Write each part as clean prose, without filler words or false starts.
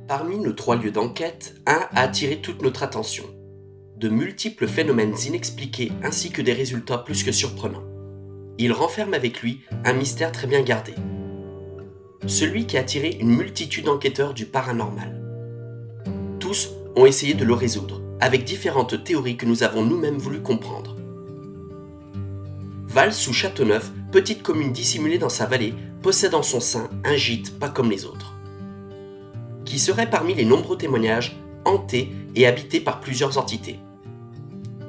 Parmi nos 3 lieux d'enquête, un a attiré toute notre attention. De multiples phénomènes inexpliqués ainsi que des résultats plus que surprenants. Il renferme avec lui un mystère très bien gardé. Celui qui a attiré une multitude d'enquêteurs du paranormal. Tous ont essayé de le résoudre, avec différentes théories que nous avons nous-mêmes voulu comprendre. Vals sous Châteauneuf, petite commune dissimulée dans sa vallée, possède en son sein un gîte pas comme les autres, qui serait parmi les nombreux témoignages hanté et habité par plusieurs entités.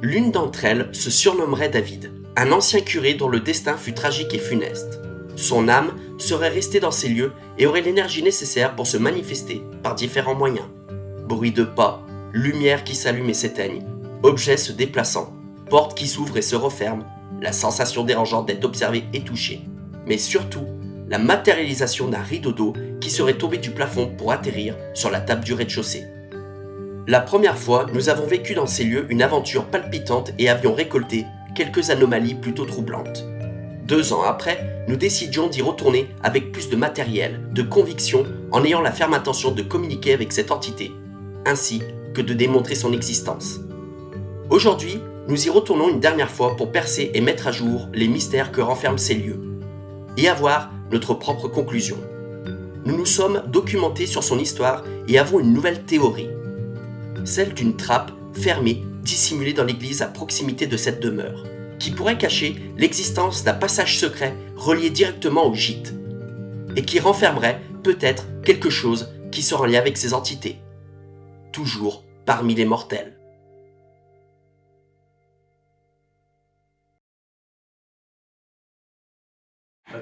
L'une d'entre elles se surnommerait David, un ancien curé dont le destin fut tragique et funeste. Son âme serait restée dans ces lieux et aurait l'énergie nécessaire pour se manifester par différents moyens. Bruit de pas, lumière qui s'allume et s'éteigne, objets se déplaçant, portes qui s'ouvrent et se referment, la sensation dérangeante d'être observé et touché, mais surtout la matérialisation d'un rideau d'eau qui serait tombé du plafond pour atterrir sur la table du rez-de-chaussée. La première fois, nous avons vécu dans ces lieux une aventure palpitante et avions récolté quelques anomalies plutôt troublantes. 2 ans après, nous décidions d'y retourner avec plus de matériel, de conviction, en ayant la ferme intention de communiquer avec cette entité, ainsi que de démontrer son existence. Aujourd'hui, nous y retournons une dernière fois pour percer et mettre à jour les mystères que renferment ces lieux, et avoir notre propre conclusion. Nous nous sommes documentés sur son histoire et avons une nouvelle théorie, celle d'une trappe fermée dissimulée dans l'église à proximité de cette demeure, qui pourrait cacher l'existence d'un passage secret relié directement au gîte, et qui renfermerait peut-être quelque chose qui serait en lien avec ces entités, toujours parmi les mortels.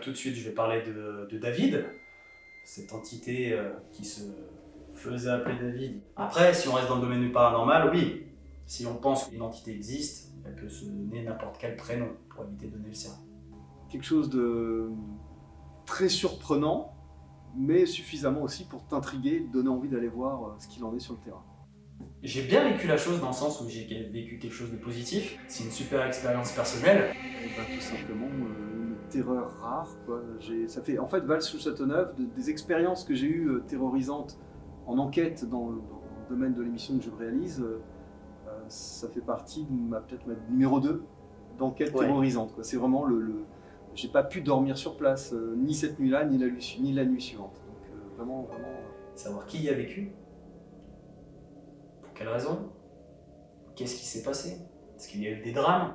Tout de suite, je vais parler de David, cette entité qui se faisait appeler David. Après, si on reste dans le domaine du paranormal, oui, si on pense qu'une entité existe, elle peut se donner n'importe quel prénom pour éviter de donner le sien. Quelque chose de très surprenant, mais suffisamment aussi pour t'intriguer, donner envie d'aller voir ce qu'il en est sur le terrain. J'ai bien vécu la chose dans le sens où j'ai vécu quelque chose de positif. C'est une super expérience personnelle. Et ben, tout simplement une terreur rare, quoi. Ça fait en fait Vals sous Châteauneuf, des expériences que j'ai eues terrorisantes en enquête dans le domaine de l'émission que je réalise. Ça fait partie de peut-être ma numéro 2 d'enquête terrorisante, quoi. C'est vraiment j'ai pas pu dormir sur place, ni cette nuit-là, ni la nuit suivante. Donc vraiment. Savoir qui y a vécu, pour quelles raisons, qu'est-ce qui s'est passé, est-ce qu'il y a eu des drames.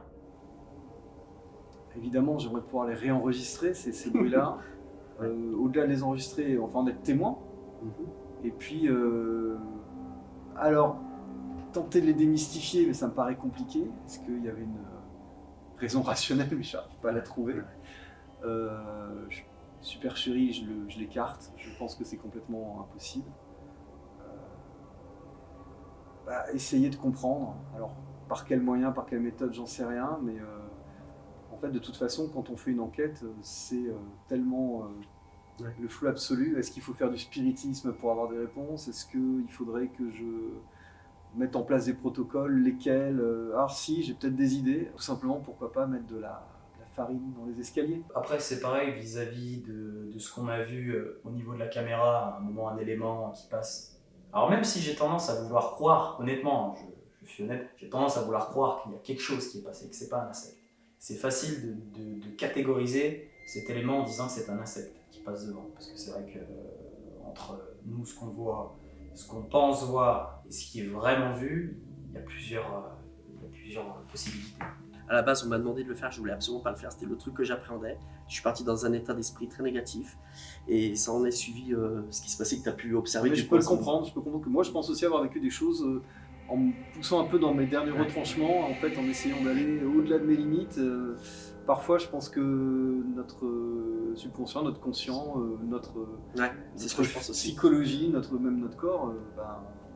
Évidemment, j'aimerais pouvoir les réenregistrer, ces bruits-là. Au-delà de les enregistrer, enfin en être témoin. Et puis, alors, tenter de les démystifier, mais ça me paraît compliqué, parce qu'il y avait une raison rationnelle, mais je n'arrive pas à la trouver. Supercherie, je l'écarte, je pense que c'est complètement impossible. Essayer de comprendre, alors par quel moyen, par quelle méthode, j'en sais rien, mais en fait, de toute façon, quand on fait une enquête, c'est tellement le flou absolu. Est-ce qu'il faut faire du spiritisme pour avoir des réponses? Est-ce qu'il faudrait que je mette en place des protocoles? Lesquels? Alors si, j'ai peut-être des idées. Tout simplement, pourquoi pas mettre de la farine dans les escaliers? Après, c'est pareil vis-à-vis de ce qu'on a vu au niveau de la caméra, à un moment, un élément qui passe. Alors même si j'ai tendance à vouloir croire, honnêtement, je suis honnête, j'ai tendance à vouloir croire qu'il y a quelque chose qui est passé, que c'est pas un insecte. C'est facile de catégoriser cet élément en disant que c'est un insecte qui passe devant. Parce que c'est vrai que entre nous, ce qu'on voit, ce qu'on pense voir et ce qui est vraiment vu, il y a plusieurs possibilités. À la base, on m'a demandé de le faire, je voulais absolument pas le faire, c'était le truc que j'appréhendais. Je suis parti dans un état d'esprit très négatif et ça en est suivi ce qui se passait que tu as pu observer. Mais je peux le comprendre, que moi je pense aussi avoir vécu des choses en me poussant un peu dans mes derniers retranchements, en fait, en essayant d'aller au-delà de mes limites. Parfois, je pense que notre subconscient, notre conscient, notre psychologie, même notre corps,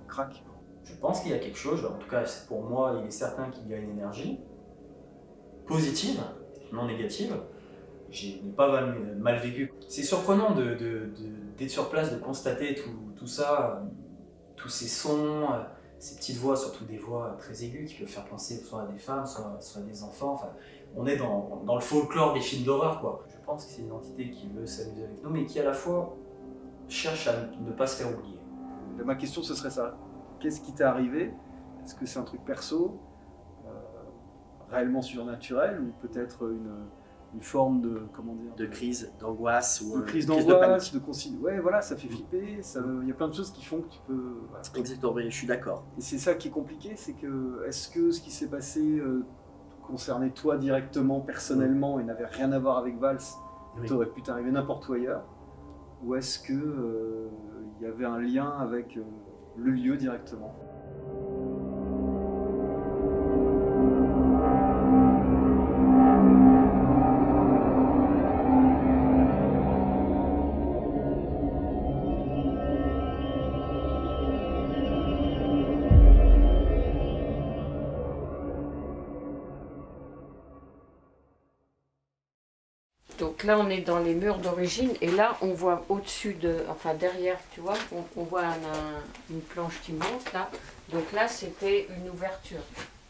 craque. Je pense qu'il y a quelque chose, en tout cas pour moi, il est certain qu'il y a une énergie positive, non négative. Je n'ai pas mal vécu. C'est surprenant d'être sur place, de constater tout ça, tous ces sons, ces petites voix, surtout des voix très aiguës qui peuvent faire penser soit à des femmes, soit à des enfants. Enfin, on est dans le folklore des films d'horreur, quoi. Je pense que c'est une entité qui veut s'amuser avec nous, mais qui à la fois cherche à ne pas se faire oublier. Ma question, ce serait ça. Qu'est-ce qui t'est arrivé? Est-ce que c'est un truc perso, réellement surnaturel, ou peut-être une forme de, comment dire, De crise, d'angoisse ou de crise de d'angoisse, panique. ouais, voilà, ça fait flipper. Il y a plein de choses qui font que tu peux. Voilà. Exactement, mais je suis d'accord. Et c'est ça qui est compliqué, c'est que est-ce que ce qui s'est passé concernait toi directement, personnellement, et n'avait rien à voir avec Vals, Oui. t'aurais pu t'arriver n'importe où ailleurs, ou est-ce que il y avait un lien avec le lieu directement? Donc là, on est dans les murs d'origine et là, on voit au-dessus enfin derrière, tu vois, on voit une planche qui monte là. Donc là, c'était une ouverture,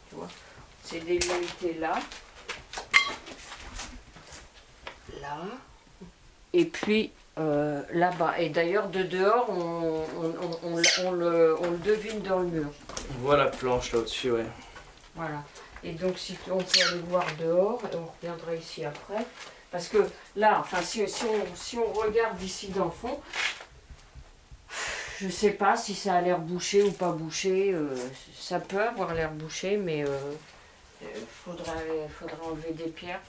tu vois. C'est délimité là, là, et puis là-bas. Et d'ailleurs, de dehors, on le devine dans le mur. On voit la planche là au-dessus, ouais. Voilà. Et donc, si on peut aller voir dehors, et on reviendra ici après. Parce que là, enfin, si on regarde d'ici dans le fond, je ne sais pas si ça a l'air bouché ou pas bouché. Ça peut avoir l'air bouché, mais faudrait enlever des pierres,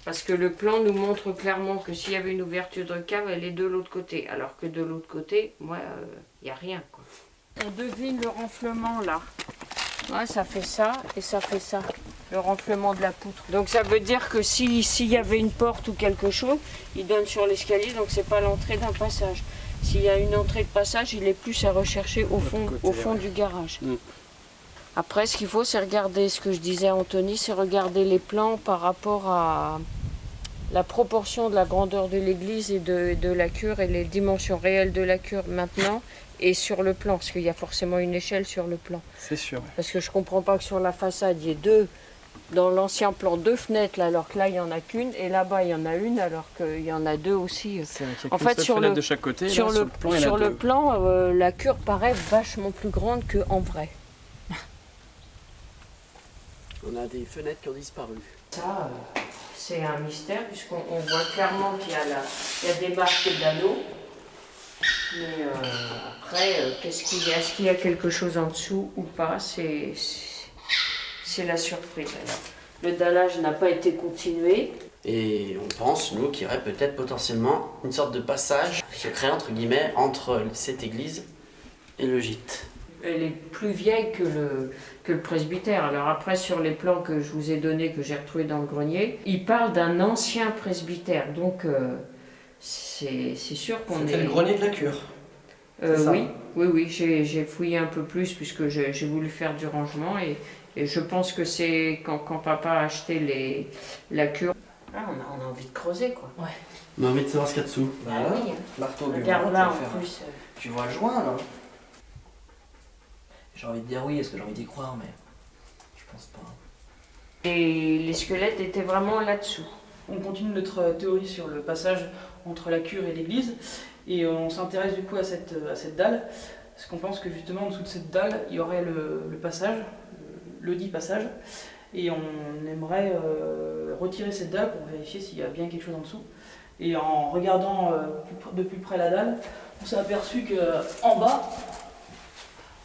Parce que le plan nous montre clairement que s'il y avait une ouverture de cave, elle est de l'autre côté. Alors que de l'autre côté, moi, il n'y a rien, quoi. On devine le renflement là. Ouais, ça fait ça et ça fait ça, le renflement de la poutre. Donc ça veut dire que s'il y avait une porte ou quelque chose, il donne sur l'escalier, donc c'est pas l'entrée d'un passage. S'il y a une entrée de passage, il est plus à rechercher au fond du garage. Après, ce qu'il faut, c'est regarder ce que je disais à Anthony, c'est regarder les plans par rapport à la proportion de la grandeur de l'église et de la cure et les dimensions réelles de la cure maintenant. Et sur le plan, parce qu'il y a forcément une échelle sur le plan. C'est sûr. Ouais. Parce que je comprends pas que sur la façade, il y ait dans l'ancien plan, 2 fenêtres, là, alors que là, il n'y en a qu'une, et là-bas, il y en a une, alors qu'il y en a 2 aussi. C'est vrai qu'il y a En fait, sur de chaque côté. sur là, le plan, la cure paraît vachement plus grande qu'en vrai. On a des fenêtres qui ont disparu. Ça, c'est un mystère, puisqu'on voit clairement qu'il y a des marques d'anneaux. Mais après, est-ce qu'il y a quelque chose en dessous ou pas, c'est la surprise. Alors, le dallage n'a pas été continué. Et on pense, nous, qu'il y aurait peut-être potentiellement une sorte de passage secret, entre guillemets, entre cette église et le gîte. Elle est plus vieille que le presbytère. Alors après, sur les plans que je vous ai donnés, que j'ai retrouvés dans le grenier, il parle d'un ancien presbytère. Donc, c'est sûr qu'on est... C'était le grenier de la cure. Oui, j'ai fouillé un peu plus puisque j'ai voulu faire du rangement et je pense que c'est quand papa a acheté la cure. Ah, on a envie de creuser, quoi. Ouais. On a envie de savoir ce qu'il y a dessous. Bah Ah oui. marteau, Regarde là en plus. Tu vois le joint là? J'ai envie de dire oui, est-ce que j'ai envie d'y croire, mais je pense pas. Et les squelettes étaient vraiment là-dessous. On continue notre théorie sur le passage entre la cure et l'église et on s'intéresse du coup à cette dalle parce qu'on pense que justement en dessous de cette dalle il y aurait le passage, le dit passage, et on aimerait retirer cette dalle pour vérifier s'il y a bien quelque chose en dessous. Et en regardant de plus près la dalle, on s'est aperçu qu'en bas,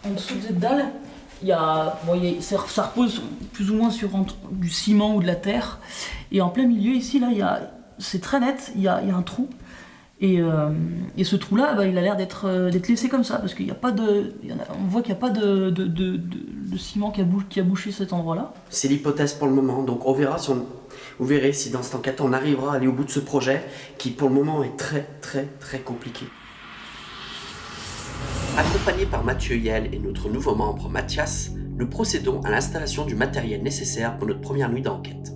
en dessous de cette dalle, ça repose plus ou moins sur du ciment ou de la terre. Et en plein milieu, ici, là, c'est très net, il y a un trou. Et ce trou-là, il a l'air d'être laissé comme ça, parce qu'il n'y a pas on voit qu'il n'y a pas de ciment qui a bouché cet endroit-là. C'est l'hypothèse pour le moment, donc on verra vous verrez si dans cette enquête on arrivera à aller au bout de ce projet, qui pour le moment est très très très compliqué. Accompagnés par Mathieu Yel et notre nouveau membre Mathias, nous procédons à l'installation du matériel nécessaire pour notre première nuit d'enquête.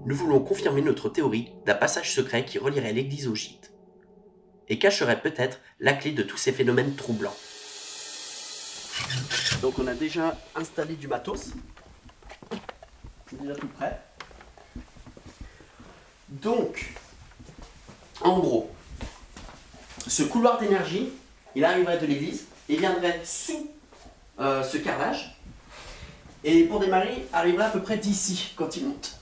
Nous voulons confirmer notre théorie d'un passage secret qui relierait l'église au gîte et cacherait peut-être la clé de tous ces phénomènes troublants. Donc on a déjà installé du matos. C'est déjà tout prêt. Donc, en gros, ce couloir d'énergie, il arriverait de l'église et viendrait sous ce carrelage. Et pour démarrer, arriverait à peu près d'ici quand il monte.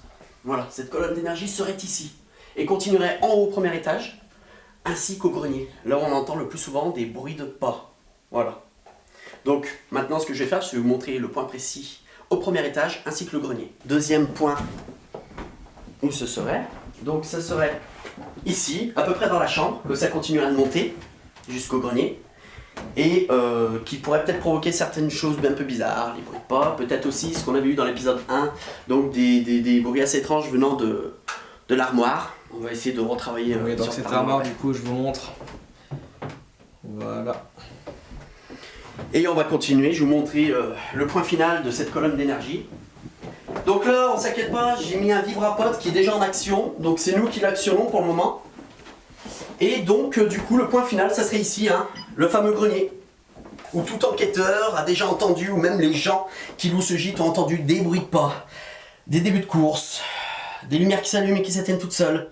Voilà, cette colonne d'énergie serait ici. Et continuerait en haut au premier étage, ainsi qu'au grenier. Là où on entend le plus souvent des bruits de pas. Voilà. Donc maintenant ce que je vais faire, c'est vous montrer le point précis au premier étage ainsi que le grenier. Deuxième point où ce serait, donc ça serait ici, à peu près dans la chambre, que ça continuerait de monter jusqu'au grenier. Et qui pourrait peut-être provoquer certaines choses un peu bizarres, les bruits de pas, peut-être aussi ce qu'on avait eu dans l'épisode 1, donc des bruits assez étranges venant de l'armoire. On va essayer de retravailler Oui, donc sur cette armoire, du coup, je vous montre. Voilà. Et on va continuer, je vais vous montrer le point final de cette colonne d'énergie. Donc là, on s'inquiète pas, j'ai mis un vibrapote qui est déjà en action, donc c'est nous qui l'actionnons pour le moment. Et donc, du coup, le point final, ça serait ici, hein, le fameux grenier, où tout enquêteur a déjà entendu, ou même les gens qui louent ce gîte ont entendu des bruits de pas, des débuts de course, des lumières qui s'allument et qui s'éteignent toutes seules.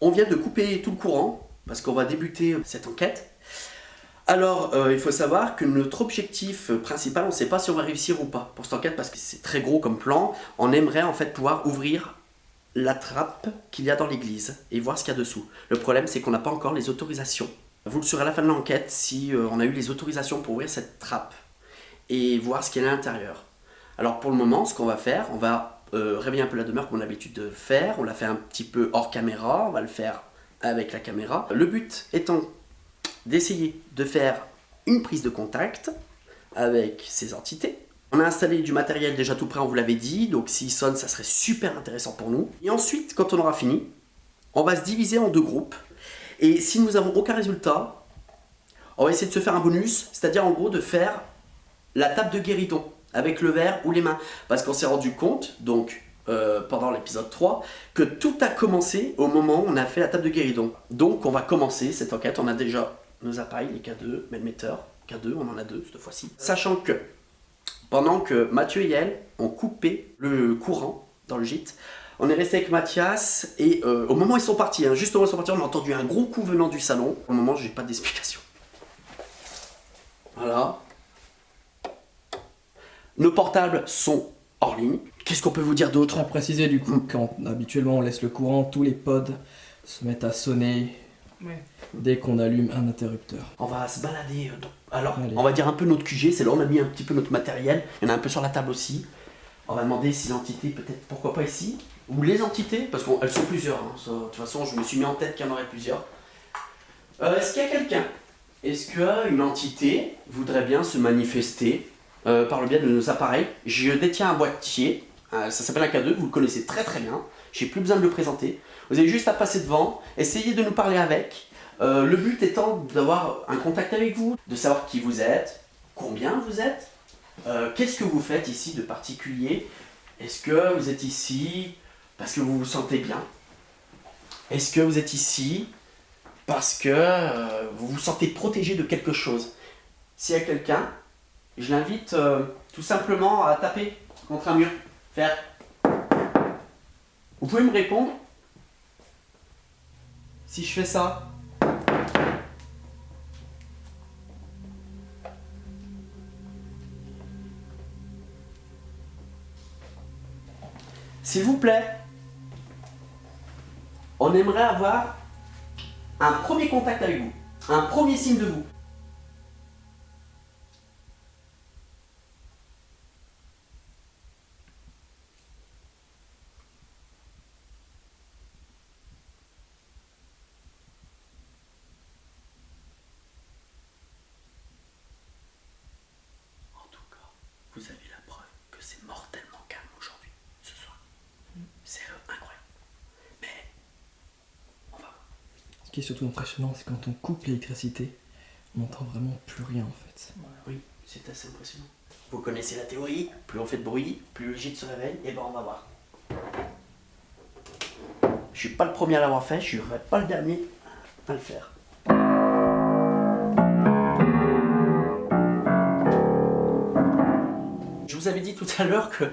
On vient de couper tout le courant, parce qu'on va débuter cette enquête. Alors, il faut savoir que notre objectif principal, on ne sait pas si on va réussir ou pas pour cette enquête, parce que c'est très gros comme plan. On aimerait en fait pouvoir ouvrir la trappe qu'il y a dans l'église et voir ce qu'il y a dessous. Le problème, c'est qu'on n'a pas encore les autorisations. Vous le saurez à la fin de l'enquête si on a eu les autorisations pour ouvrir cette trappe et voir ce qu'il y a à l'intérieur. Alors pour le moment, ce qu'on va faire, on va réveiller un peu la demeure comme on a l'habitude de faire. On l'a fait un petit peu hors caméra, on va le faire avec la caméra. Le but étant d'essayer de faire une prise de contact avec ces entités. On a installé du matériel déjà tout prêt, on vous l'avait dit, donc s'il sonne, ça serait super intéressant pour nous. Et ensuite, quand on aura fini, on va se diviser en deux groupes. Et si nous n'avons aucun résultat, on va essayer de se faire un bonus, c'est-à-dire en gros de faire la table de guéridon, avec le verre ou les mains. Parce qu'on s'est rendu compte, donc pendant l'épisode 3, que tout a commencé au moment où on a fait la table de guéridon. Donc on va commencer cette enquête, on a déjà nos appareils, les K2, Melmeter, K2, on en a deux cette fois-ci. Sachant que pendant que Mathieu et Yael ont coupé le courant dans le gîte, on est resté avec Mathias et au moment où ils sont partis, hein, juste au moment où ils sont partis, on a entendu un gros coup venant du salon. Au moment, j'ai pas d'explication. Voilà. Nos portables sont hors ligne. Qu'est-ce qu'on peut vous dire d'autre ? À préciser du coup, quand habituellement on laisse le courant, tous les pods se mettent à sonner dès qu'on allume un interrupteur. On va se balader. Alors, Allez. on va dire un peu notre QG, c'est là où on a mis un petit peu notre matériel. Il y en a un peu sur la table aussi. On va demander si l'entité, peut-être, pourquoi pas ici, ou les entités, parce qu'elles sont plusieurs. Hein, ça, de toute façon, je me suis mis en tête qu'il y en aurait plusieurs. Est-ce qu'il y a quelqu'un ? Est-ce qu'une entité voudrait bien se manifester par le biais de nos appareils ? Je détiens un boîtier, ça s'appelle un K2, vous le connaissez très très bien. J'ai plus besoin de le présenter. Vous avez juste à passer devant, essayer de nous parler avec. Le but étant d'avoir un contact avec vous, de savoir qui vous êtes, combien vous êtes, qu'est-ce que vous faites ici de particulier. Est-ce que vous êtes ici parce que vous vous sentez bien ? Est-ce que vous êtes ici parce que vous vous sentez protégé de quelque chose ? S'il y a quelqu'un, je l'invite tout simplement à taper contre un mur, faire. Vous pouvez me répondre ? Si je fais ça. S'il vous plaît, on aimerait avoir un premier contact avec vous, un premier signe de vous. En tout cas, vous avez la preuve que c'est mortellement calme aujourd'hui, ce soir. C'est incroyable. Mais on va voir. Ce qui est surtout impressionnant, c'est quand on coupe l'électricité, on n'entend vraiment plus rien en fait. Oui, c'est assez impressionnant. Vous connaissez la théorie, plus on fait de bruit, plus le gîte se réveille, et ben on va voir. Je suis pas le premier à l'avoir fait, je serai pas le dernier à le faire. Je vous avais dit tout à l'heure que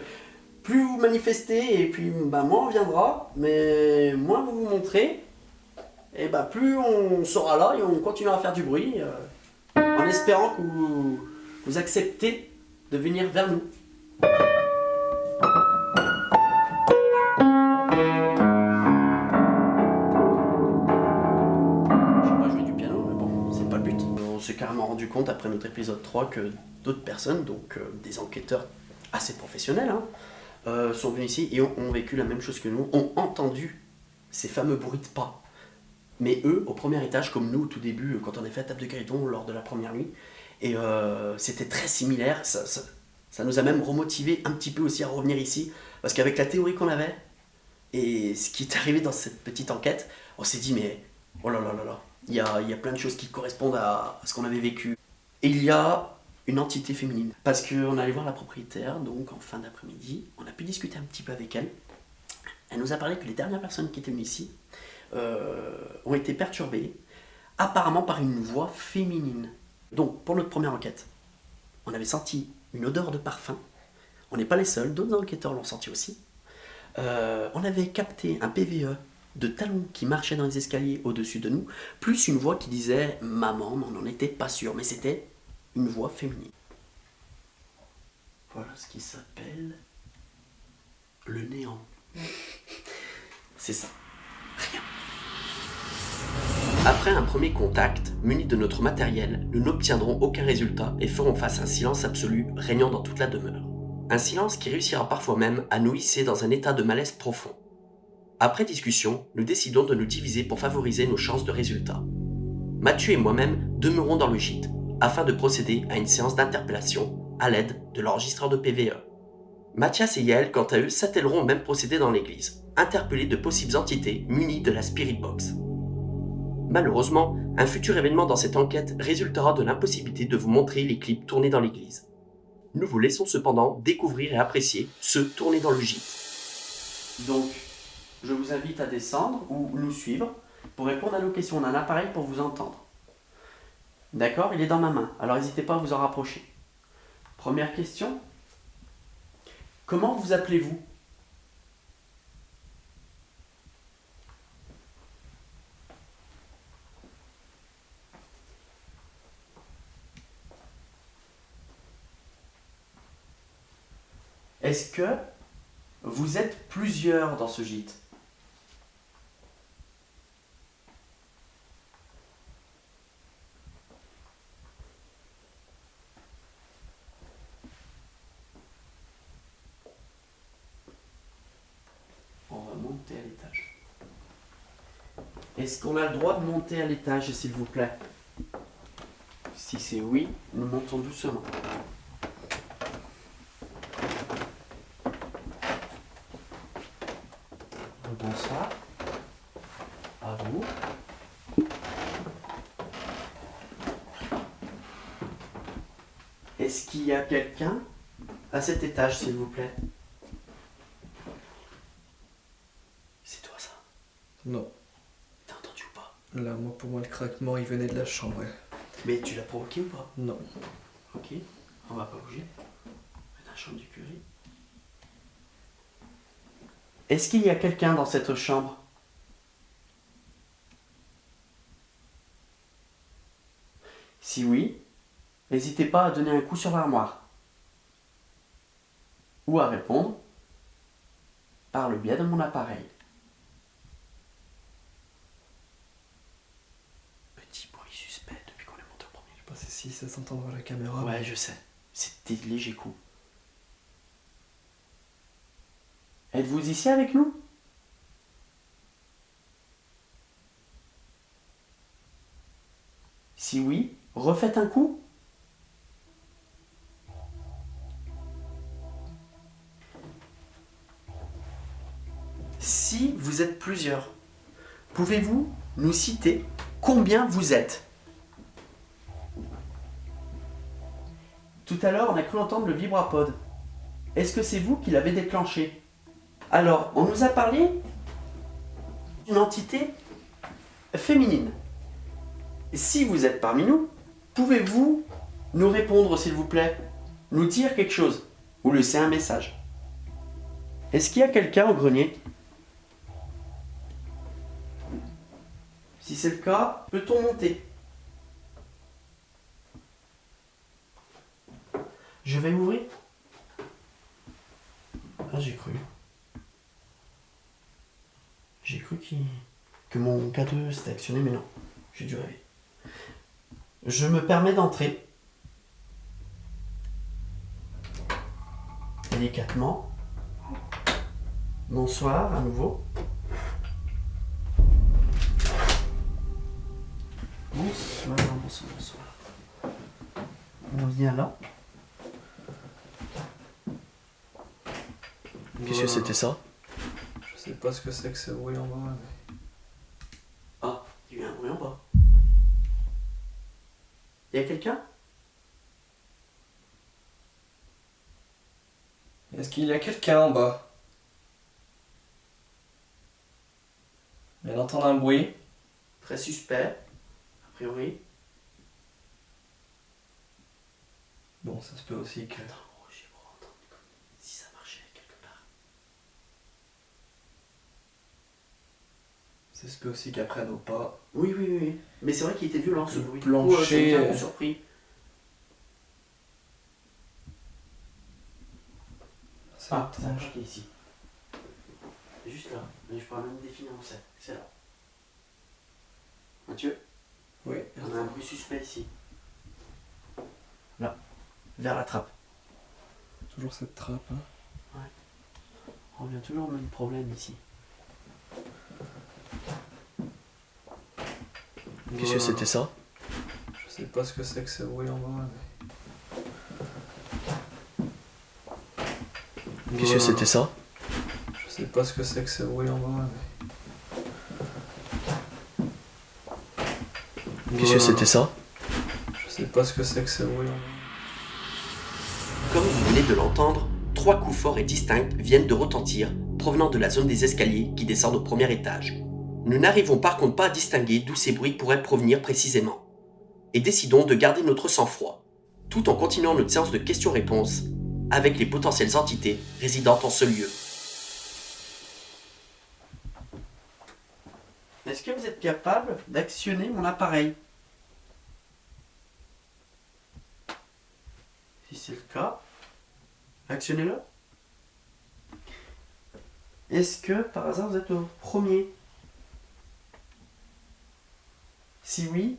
plus vous manifestez et puis bah, moins on viendra, mais moins vous vous montrez, et bah plus on sera là et on continuera à faire du bruit. en espérant que vous acceptez de venir vers nous. Je sais pas jouer du piano, mais bon, c'est pas le but. On s'est carrément rendu compte après notre épisode 3 que d'autres personnes, donc des enquêteurs assez professionnels, sont venus ici et ont vécu la même chose que nous, ont entendu ces fameux bruits de pas. Mais eux, au premier étage, comme nous au tout début, quand on a fait la table de Cariton lors de la première nuit, et c'était très similaire, ça nous a même remotivé un petit peu aussi à revenir ici, parce qu'avec la théorie qu'on avait, et ce qui est arrivé dans cette petite enquête, on s'est dit mais oh là là là là, il y a plein de choses qui correspondent à ce qu'on avait vécu. Et il y a une entité féminine, parce qu'on allait voir la propriétaire, donc en fin d'après-midi, on a pu discuter un petit peu avec elle. Elle nous a parlé que les dernières personnes qui étaient venues ici ont été perturbées, apparemment par une voix féminine. Donc, pour notre première enquête, on avait senti une odeur de parfum. On n'est pas les seuls, d'autres enquêteurs l'ont senti aussi. On avait capté un PVE de talons qui marchait dans les escaliers au-dessus de nous, plus une voix qui disait « maman », mais on n'en était pas sûr, mais c'était une voix féminine. Voilà ce qui s'appelle le néant. C'est ça. Rien. Après un premier contact, munis de notre matériel, nous n'obtiendrons aucun résultat et ferons face à un silence absolu régnant dans toute la demeure. Un silence qui réussira parfois même à nous hisser dans un état de malaise profond. Après discussion, nous décidons de nous diviser pour favoriser nos chances de résultat. Mathieu et moi-même demeurons dans le gîte, afin de procéder à une séance d'interpellation à l'aide de l'enregistreur de PVE. Mathias et Yael, quant à eux, s'attelleront au même procédé dans l'église, interpeller de possibles entités munies de la Spirit Box. Malheureusement, un futur événement dans cette enquête résultera de l'impossibilité de vous montrer les clips tournés dans l'église. Nous vous laissons cependant découvrir et apprécier ceux tournés dans le gîte. Donc, je vous invite à descendre ou nous suivre pour répondre à nos questions. On a un appareil pour vous entendre. D'accord, il est dans ma main, alors n'hésitez pas à vous en rapprocher. Première question. Comment vous appelez-vous ? Est-ce que vous êtes plusieurs dans ce gîte ? On va monter à l'étage. Est-ce qu'on a le droit de monter à l'étage, s'il vous plaît ? Si c'est oui, nous montons doucement. Bonsoir. À vous. Est-ce qu'il y a quelqu'un à cet étage, s'il vous plaît ? C'est toi, ça ? Non. T'as entendu ou pas ? Là, moi, pour moi, le craquement, il venait de la chambre. Ouais. Mais tu l'as provoqué ou pas ? Non. Ok, on va pas bouger. Dans la chambre du curé. Est-ce qu'il y a quelqu'un dans cette chambre ? Si oui, n'hésitez pas à donner un coup sur l'armoire. Ou à répondre par le biais de mon appareil. Petit bruit suspect depuis qu'on est monté au premier. Je sais pas si ça s'entendra à la caméra. Ouais, je sais. C'est des légers coups. Êtes-vous ici avec nous ? Si oui, refaites un coup. Si vous êtes plusieurs, pouvez-vous nous citer combien vous êtes ? Tout à l'heure, on a cru entendre le vibrapod. Est-ce que c'est vous qui l'avez déclenché ? Alors, on nous a parlé d'une entité féminine. Si vous êtes parmi nous, pouvez-vous nous répondre, s'il vous plaît ? Nous dire quelque chose ou laisser un message ? Est-ce qu'il y a quelqu'un au grenier ? Si c'est le cas, peut-on monter ? Je vais ouvrir. Ah, j'ai cru. J'ai cru que mon K2 s'était actionné, mais non. J'ai dû rêver. Je me permets d'entrer. Délicatement. Bonsoir à nouveau. Bonsoir, bonsoir, bonsoir. On vient là. Qu'est-ce que c'était ça? Je sais pas ce que c'est que ce bruit en bas, mais... Ah, il y a eu un bruit en bas. Il y a quelqu'un? Est-ce qu'il y a quelqu'un en bas? Je viens d'entendre un bruit. Très suspect, a priori. Bon, ça se peut aussi que... Attends, j'ai pour entendre si ça marchait quelque part. Ça se peut aussi qu'après nos pas... Oui, oui, oui, oui. Mais c'est vrai qu'il était violent ce Le bruit. plancher, Ça m'a un peu surpris. C'est Ah, c'est un étrange. parquet ici. Juste là. Mais je pourrais même définir où c'est. C'est là. Mathieu, Oui. on a un bruit suspect ici. Là. Vers la trappe. Toujours cette trappe, hein. On revient toujours au même problème ici. Qu'est-ce que c'était ça? Je sais pas ce que c'est que ce bruit en bas, mais... Qu'est-ce que c'était ça? Je sais pas ce que c'est que ce bruit en bas, mais... Qu'est-ce que c'était ça? Je sais pas ce que c'est que ce bruit en bas. Comme vous venez de l'entendre, 3 coups forts et distincts viennent de retentir, provenant de la zone des escaliers qui descendent au premier étage. Nous n'arrivons par contre pas à distinguer d'où ces bruits pourraient provenir précisément, et décidons de garder notre sang-froid, tout en continuant notre séance de questions-réponses avec les potentielles entités résidant en ce lieu. Est-ce que vous êtes capable d'actionner mon appareil? Si c'est le cas, actionnez-le. Est-ce que par hasard vous êtes au premier? Si oui,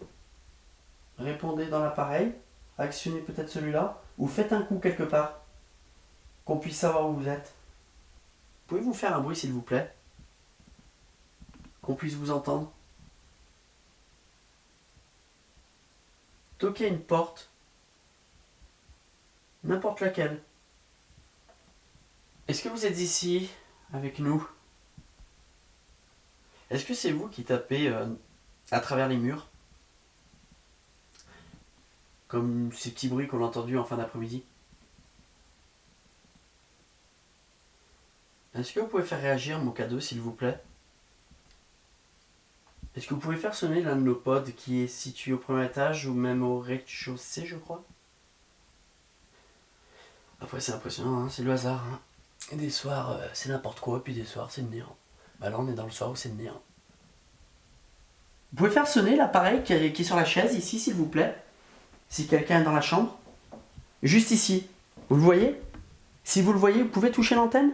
répondez dans l'appareil, actionnez peut-être celui-là, ou faites un coup quelque part, qu'on puisse savoir où vous êtes. Pouvez-vous faire un bruit s'il vous plaît? Qu'on puisse vous entendre. Toquez une porte. N'importe laquelle. Est-ce que vous êtes ici avec nous? Est-ce que c'est vous qui tapez à travers les murs? Comme ces petits bruits qu'on a entendus en fin d'après-midi? Est-ce que vous pouvez faire réagir mon K2 s'il vous plaît? Est-ce que vous pouvez faire sonner l'un de nos pods qui est situé au premier étage ou même au rez-de-chaussée, je crois? Après c'est impressionnant, hein, c'est le hasard. Hein. Et des soirs c'est n'importe quoi, puis des soirs c'est le néant. Bah là on est dans le soir où c'est le néant. Vous pouvez faire sonner l'appareil qui est sur la chaise ici s'il vous plaît? Si quelqu'un est dans la chambre? Juste ici. Vous le voyez? Si vous le voyez, vous pouvez toucher l'antenne?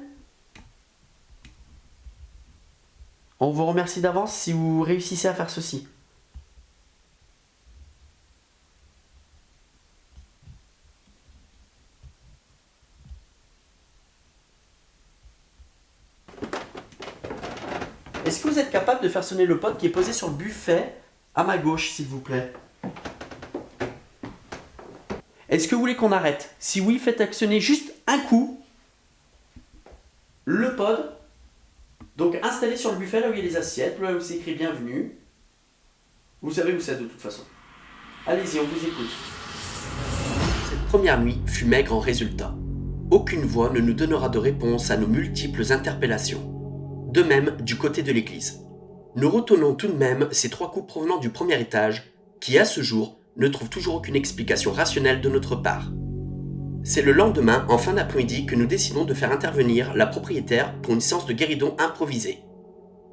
On vous remercie d'avance si vous réussissez à faire ceci. Est-ce que vous êtes capable de faire sonner le pod qui est posé sur le buffet à ma gauche, s'il vous plaît? Est-ce que vous voulez qu'on arrête? Si oui, faites actionner juste un coup le pod. Donc installé sur le buffet, là où il y a les assiettes, là où c'est écrit bienvenue. Vous savez où c'est de toute façon. Allez-y, on vous écoute. Cette première nuit fut maigre en résultat. Aucune voix ne nous donnera de réponse à nos multiples interpellations. De même du côté de l'église. Nous retenons tout de même ces 3 coups provenant du premier étage, qui à ce jour ne trouvent toujours aucune explication rationnelle de notre part. C'est le lendemain, en fin d'après-midi, que nous décidons de faire intervenir la propriétaire pour une séance de guéridon improvisée,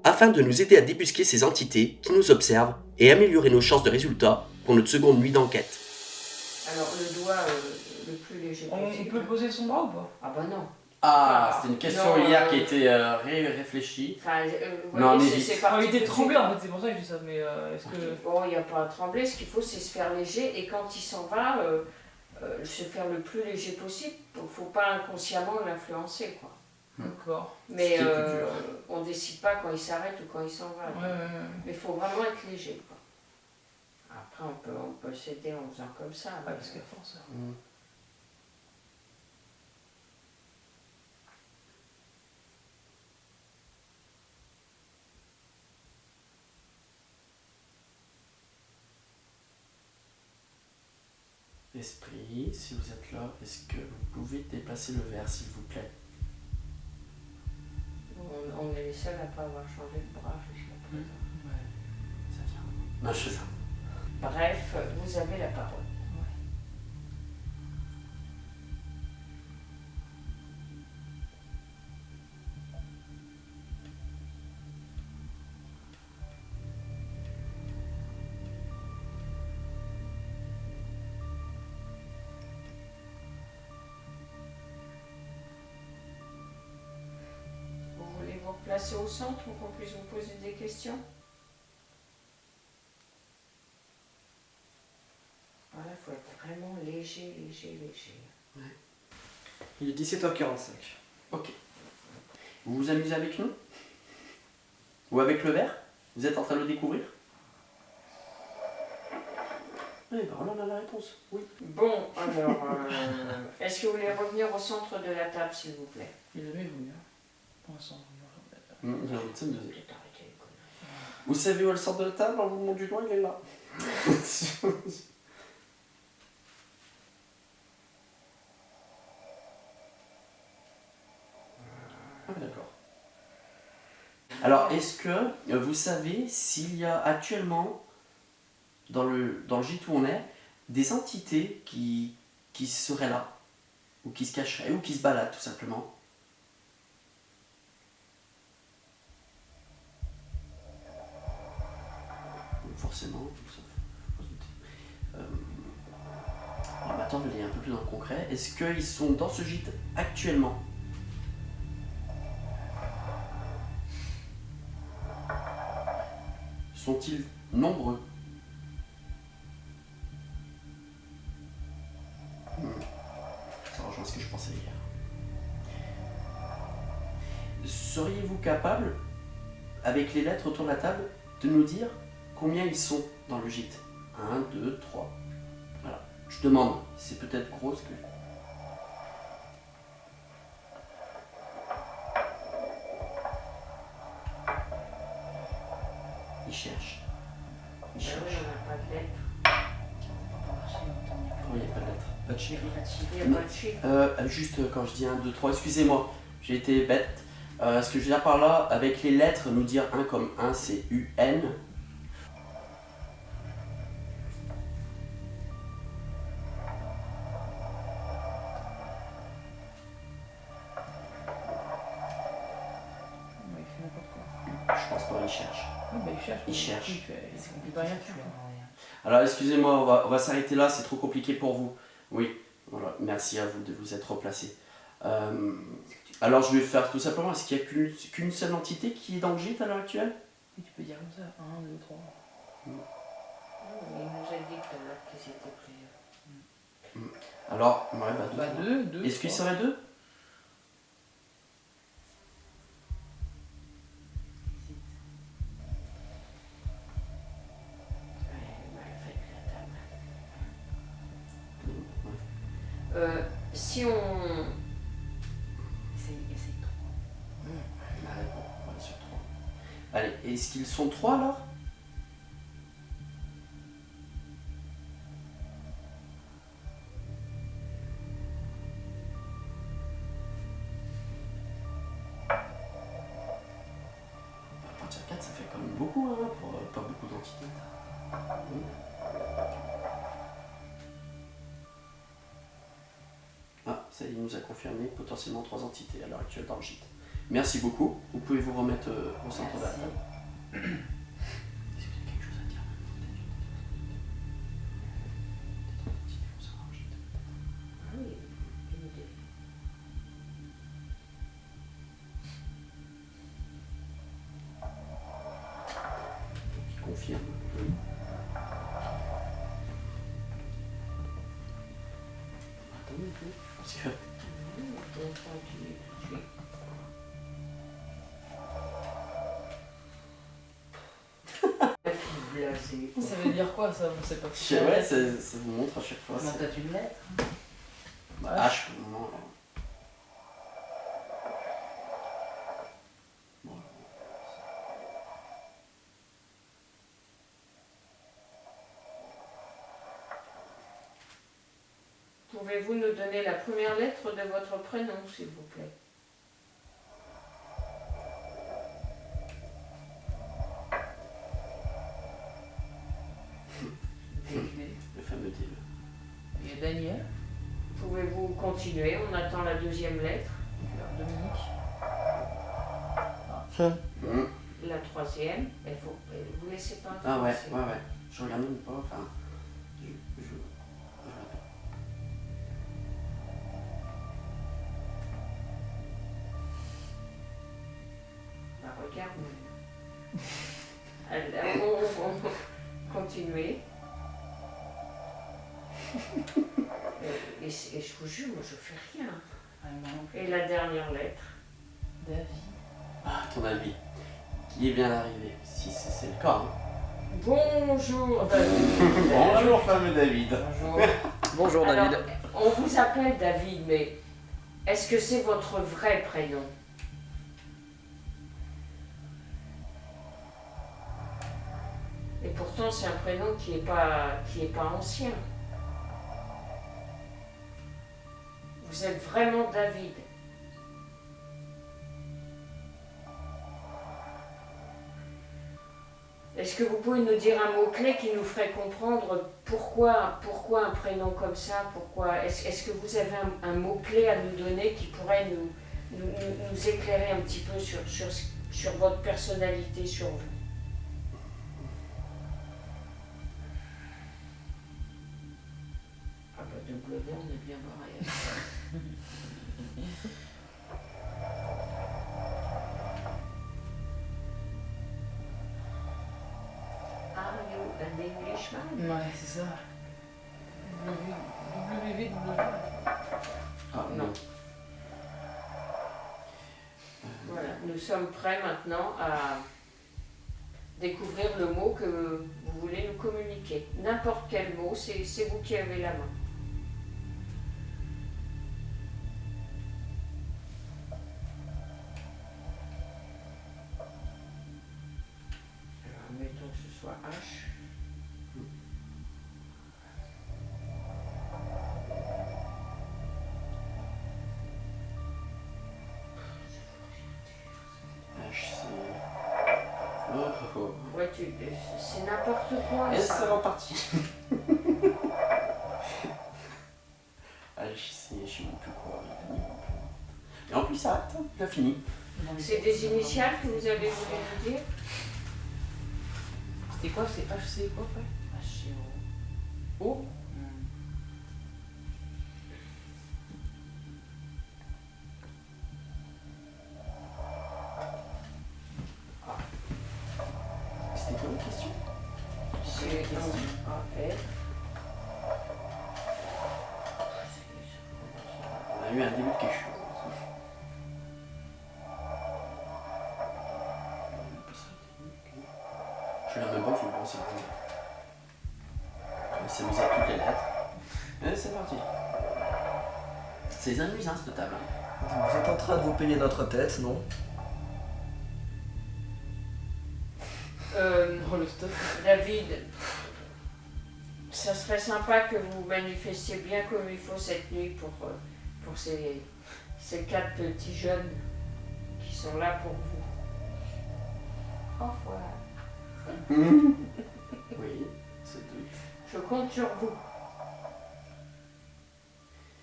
afin de nous aider à débusquer ces entités qui nous observent et améliorer nos chances de résultat pour notre seconde nuit d'enquête. Alors le doigt le plus léger On possible. peut poser son bras ou pas? Ah bah non. Ah, Enfin, c'était une question non, hier qui était réfléchie. Enfin, Mais on voyez, évite. c'est On parti va éviter de tout trembler suite. en fait, c'est pour ça que je dis ça, mais est-ce que... Bon, il n'y a pas à trembler, ce qu'il faut c'est se faire léger et quand il s'en va, se faire le plus léger possible. Il ne faut pas inconsciemment l'influencer, quoi. D'accord. Mais Ce qui est plus dur. on ne décide pas quand il s'arrête ou quand il s'en va. Ouais. Mais il faut vraiment être léger, quoi. Après, on peut s'aider en faisant comme ça. Ouais, mais- parce qu'à force... Mm. Esprit, si vous êtes là, est-ce que vous pouvez déplacer le verre, s'il vous plaît? On est les seuls à ne pas avoir changé de bras jusqu'à présent. Ouais, ça vient. Non, je fais ça. Bref, vous avez la parole. Vous voulez vous replacer au centre pour qu'on puisse vous poser des questions? Voilà, il faut être vraiment léger. Il est 17h45. Ok. Vous vous amusez avec nous? Ou avec le verre? Vous êtes en train de le découvrir? Eh ben on a la réponse, oui. Bon, alors, est-ce que vous voulez revenir au centre de la table, s'il vous plaît? Il est jamais venu, hein. Pour l'instant. J'ai envie de se me dire. Peut-être arrêter les conneries. Vous savez où est le centre de la table? En vous montre du doigt, il est là. Ah, d'accord. Alors, est-ce que vous savez s'il y a actuellement, dans le gîte où on est, des entités qui seraient là, ou qui se cacheraient, ou qui se baladent tout simplement? Forcément, ça faut se douter. Alors maintenant, je vais aller un peu plus dans le concret. Est-ce qu'ils sont dans ce gîte actuellement? Sont-ils nombreux? Ça rejoint ce que je pensais hier. Seriez-vous capable, avec les lettres autour de la table, de nous dire combien ils sont dans le gîte? 1, 2, 3. Voilà. Je demande, c'est peut-être gros ce que... Il cherche. Il Ah cherche. oui, on n'a pas de lettres. Oh, il n'y a pas de lettre. Pas de chiffre. Il n'y a pas de chiffre. Juste quand je dis 1, 2, 3, excusez-moi, j'ai été bête. Ce que je veux dire par là, avec les lettres, nous dire 1 comme 1, c'est UN. Ouais, il fait n'importe quoi. Je pense pas, il cherche. Ah bah il cherche. Il cherche. Il peut rien faire. Alors excusez-moi, on va s'arrêter là, c'est trop compliqué pour vous. Oui, voilà, merci à vous de vous être replacé. Alors je vais faire tout simplement, est-ce qu'il n'y a qu'une seule entité qui est dans le gîte à l'heure actuelle? Et tu peux dire comme ça, 1, 2, 3. Il nous a dit tout à l'heure qu'ils étaient plusieurs. Alors, ouais, Bah deux. 2, Est-ce qu'il serait 2? Si on... Essaye 3. Allez, bon, on va sur 3. Allez, est-ce qu'ils sont 3 alors? À partir de 4, ça fait quand même beaucoup, hein, pour pas beaucoup d'entités. Oui. Ah, ça y est, il nous a confirmé potentiellement 3 entités à l'heure actuelle dans le gîte. Merci beaucoup. Vous pouvez vous remettre au centre de la table. Est-ce que vous avez quelque chose à dire? Peut-être une entité au sein d'un gîte. Oui. Parce que Ça veut dire quoi ça? On sait pas. ouais, ça vous montre à chaque fois. Comment t'as une lettre? H, non. Pouvez-vous nous donner la première lettre de votre prénom, s'il vous plaît? Le fameux D. Il y a Daniel. Pouvez-vous continuer? On attend la deuxième lettre. Alors, Dominique. La troisième. Vous laissez pas Ah ouais, influencer. ouais. Je regarde même pas, enfin. Je Bah, regarde. Alors, on va continuer. Et je vous jure, moi je fais rien. Ah, non. Et la dernière lettre. David. Ah, ton avis. Qui est bien arrivé, si c'est le cas. Hein. Bonjour David. Bonjour, fameux David. Bonjour. Bonjour Alors, David. on vous appelle David, mais est-ce que c'est votre vrai prénom? Et pourtant, c'est un prénom qui est pas ancien. Vous êtes vraiment David. Est-ce que vous pouvez nous dire un mot-clé qui nous ferait comprendre pourquoi un prénom comme ça? Est-ce que vous avez un mot-clé à nous donner qui pourrait nous éclairer un petit peu sur votre personnalité, sur vous? Ah bah double D, on est bien barré. Are you an Englishman? Ouais, c'est ça. WW. Ah, Non. Voilà, nous sommes prêts maintenant à découvrir le mot que vous voulez nous communiquer. N'importe quel mot, c'est vous qui avez la main. Alors, mettons que ce soit H. H, c'est. Oh. Ouais, c'est n'importe quoi. Et ça. c'est reparti. H, c'est. Je sais même plus quoi. Et en plus, ça arrête. Hein. Il a fini. C'est des initiales que vous avez voulu nous dire? C'était quoi? C'est HC quoi après? HCO. O. C'était quoi la question? C'est A-R. On a eu un début de quelque chose. Je regarde même pas, faut penser. On va s'amuser à toutes les lettres. Et c'est parti. C'est amusant cette table. Hein. Vous êtes en train de vous payer notre tête, non? Oh le stuff. David, ça serait sympa que vous manifestiez bien comme il faut cette nuit pour ces 4 petits jeunes qui sont là pour vous. Au revoir. Oui, c'est tout. Je compte sur vous.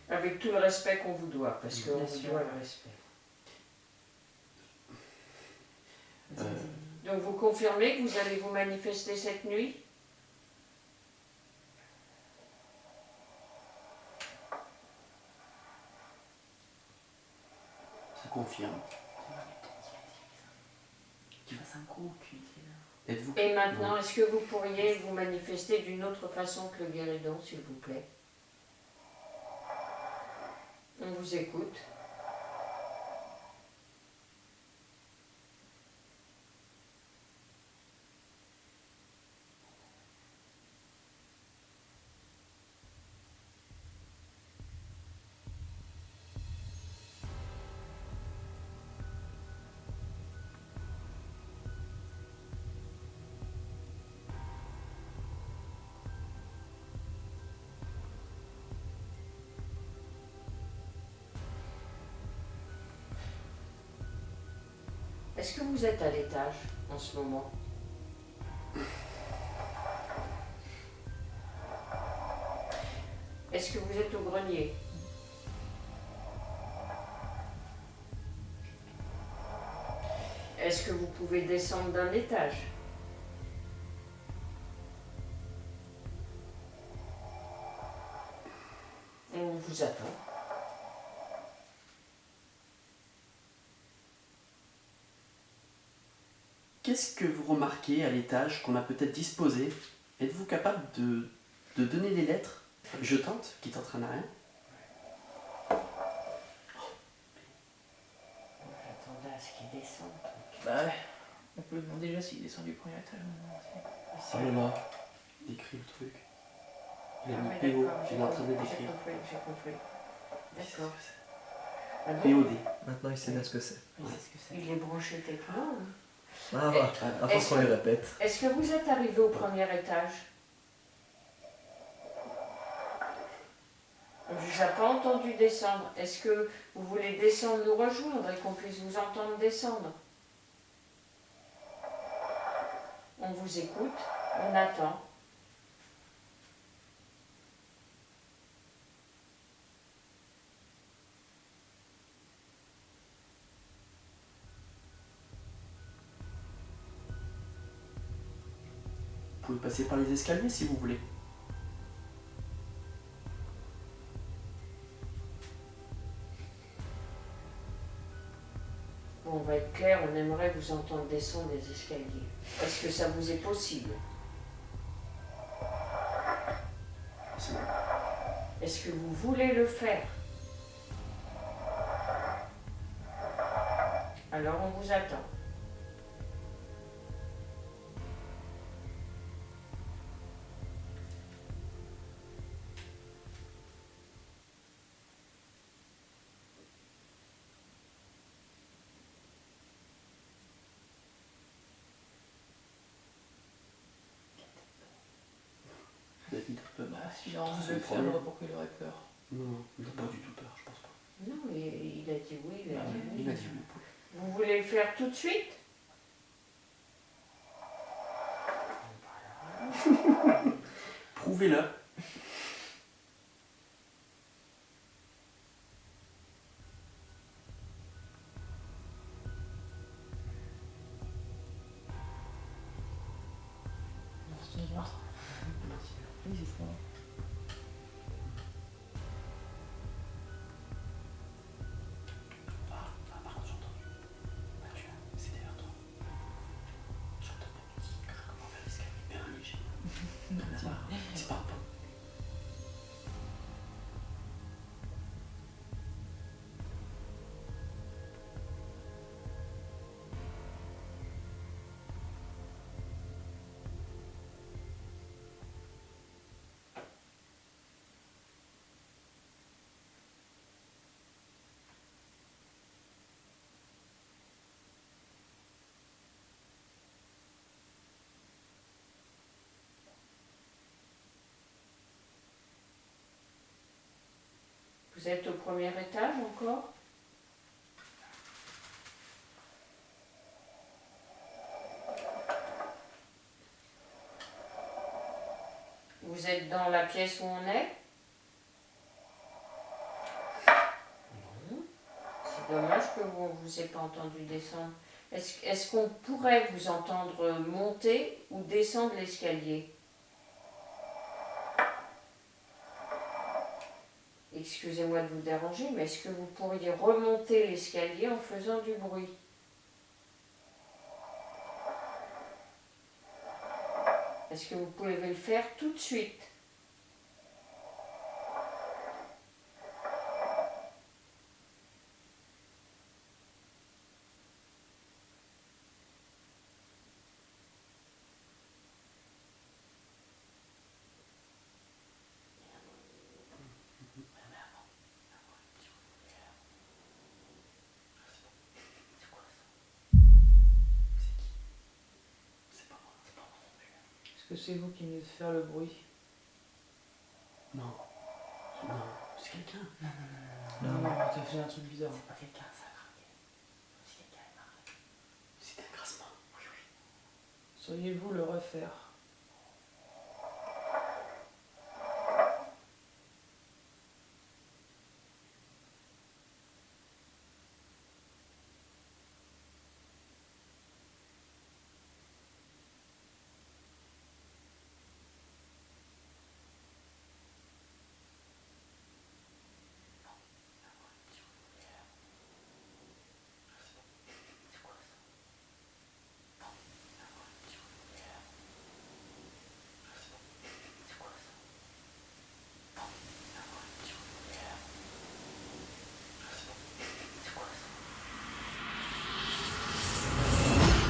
Avec tout le respect qu'on vous doit, parce qu'on Bien vous sûr. doit le respect. Donc vous confirmez que vous allez vous manifester cette nuit? Ça confirme. Tu passes un coup, tu Êtes-vous? Et maintenant, est-ce que vous pourriez vous manifester d'une autre façon que le guéridon, s'il vous plaît? On vous écoute. Est-ce que vous êtes à l'étage en ce moment? Est-ce que vous êtes au grenier? Est-ce que vous pouvez descendre d'un étage? On vous attend. Qu'est-ce que vous remarquez à l'étage qu'on a peut-être disposé? Êtes-vous capable de donner les lettres? Je tente, qui t'entraîne à rien. J'attendais à ce qu'il descende. Bah ouais. On peut lui demander déjà s'il descend du premier étage maintenant aussi. Oh là là, décris le truc. Il a mis Ah PO, ouais, d'accord, il est en train de j'ai décrire. compris. D'accord. C'est Ah bon? POD. Maintenant, il sait bien ce que c'est. Il sait ce que c'est. Il est branché techno. Hein. Ah, bah, à force qu'on les répète. Est-ce que vous êtes arrivé au premier étage? On ne vous a pas entendu descendre. Est-ce que vous voulez descendre nous rejoindre et qu'on puisse vous entendre descendre? On vous écoute, on attend. Vous pouvez passer par les escaliers si vous voulez. Bon, on va être clair, on aimerait vous entendre descendre des escaliers. Est-ce que ça vous est possible? C'est bon. Est-ce que vous voulez le faire? Alors on vous attend. David, peur. Bah, s'il a envie de C'est le le faire, problème. je vois pourquoi il aurait peur. Non, il n'a pas du tout peur, je pense pas. Non, il a dit oui, il a dit oui. Il a dit oui. Vous voulez le faire tout de suite? Prouvez-le. C'est une monstre. Oui, c'est fou. Ah, par contre, j'ai entendu. Mathieu, c'est derrière toi. J'entends pas qui comment faire l'escalier hyper léger. C'est pas un peu. Vous êtes au premier étage encore? Vous êtes dans la pièce où on est? Non. C'est dommage que vous ne vous ayez pas entendu descendre. Est-ce qu'on pourrait vous entendre monter ou descendre l'escalier? Excusez-moi de vous déranger, mais est-ce que vous pourriez remonter l'escalier en faisant du bruit? Est-ce que vous pouvez le faire tout de suite? Est-ce que c'est vous qui venez de faire le bruit? Non. Non, c'est quelqu'un. Non, t'as fait un truc bizarre. Pas quelqu'un, ça a craqué. C'est quelqu'un, il m'a arrêté. C'était un grassement. Oui, oui. Sauriez-vous le refaire?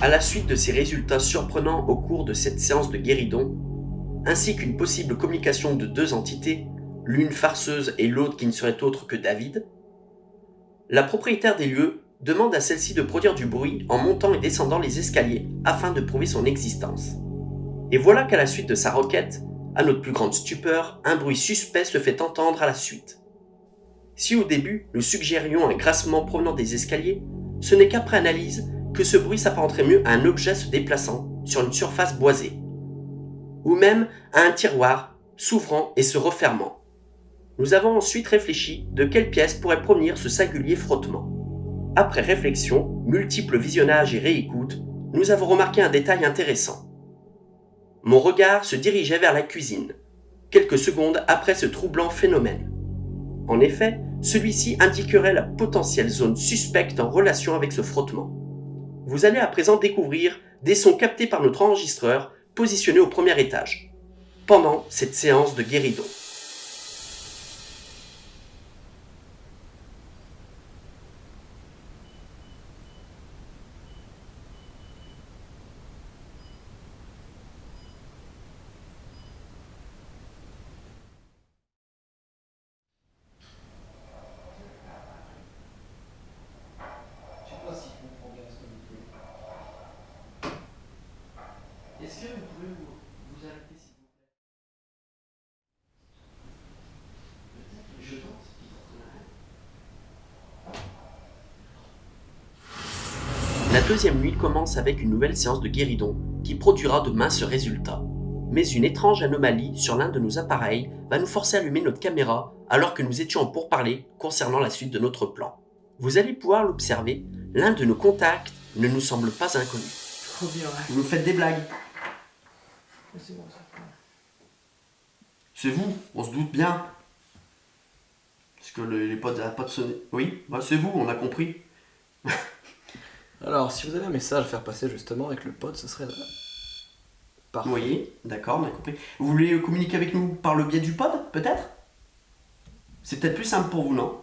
À la suite de ces résultats surprenants au cours de cette séance de guéridon, ainsi qu'une possible communication de deux entités, l'une farceuse et l'autre qui ne serait autre que David, la propriétaire des lieux demande à celle-ci de produire du bruit en montant et descendant les escaliers afin de prouver son existence. Et voilà qu'à la suite de sa requête, à notre plus grande stupeur, un bruit suspect se fait entendre à la suite. Si au début nous suggérions un grassement provenant des escaliers, ce n'est qu'après analyse que ce bruit s'apparenterait mieux à un objet se déplaçant sur une surface boisée, ou même à un tiroir s'ouvrant et se refermant. Nous avons ensuite réfléchi de quelle pièce pourrait provenir ce singulier frottement. Après réflexion, multiples visionnages et réécoutes, nous avons remarqué un détail intéressant. Mon regard se dirigeait vers la cuisine, quelques secondes après ce troublant phénomène. En effet, celui-ci indiquerait la potentielle zone suspecte en relation avec ce frottement. Vous allez à présent découvrir des sons captés par notre enregistreur positionné au premier étage, pendant cette séance de guéridon. Est-ce que vous pouvez vous arrêter s'il vous plaît? Peut-être je tente. La deuxième nuit commence avec une nouvelle séance de guéridon qui produira de minces résultats. Mais une étrange anomalie sur l'un de nos appareils va nous forcer à allumer notre caméra alors que nous étions en pourparlers concernant la suite de notre plan. Vous allez pouvoir l'observer, l'un de nos contacts ne nous semble pas inconnu. Trop bien, ouais. Vous nous faites des blagues. C'est bon, ça. C'est vous, on se doute bien. Parce que les pods n'arrêtent pas de sonner. Oui, bah c'est vous, on a compris. Alors, si vous avez un message à faire passer justement avec le pod, ce serait parfait. Oui, d'accord, on a compris. Vous voulez communiquer avec nous par le biais du pod, peut-être? C'est peut-être plus simple pour vous, non?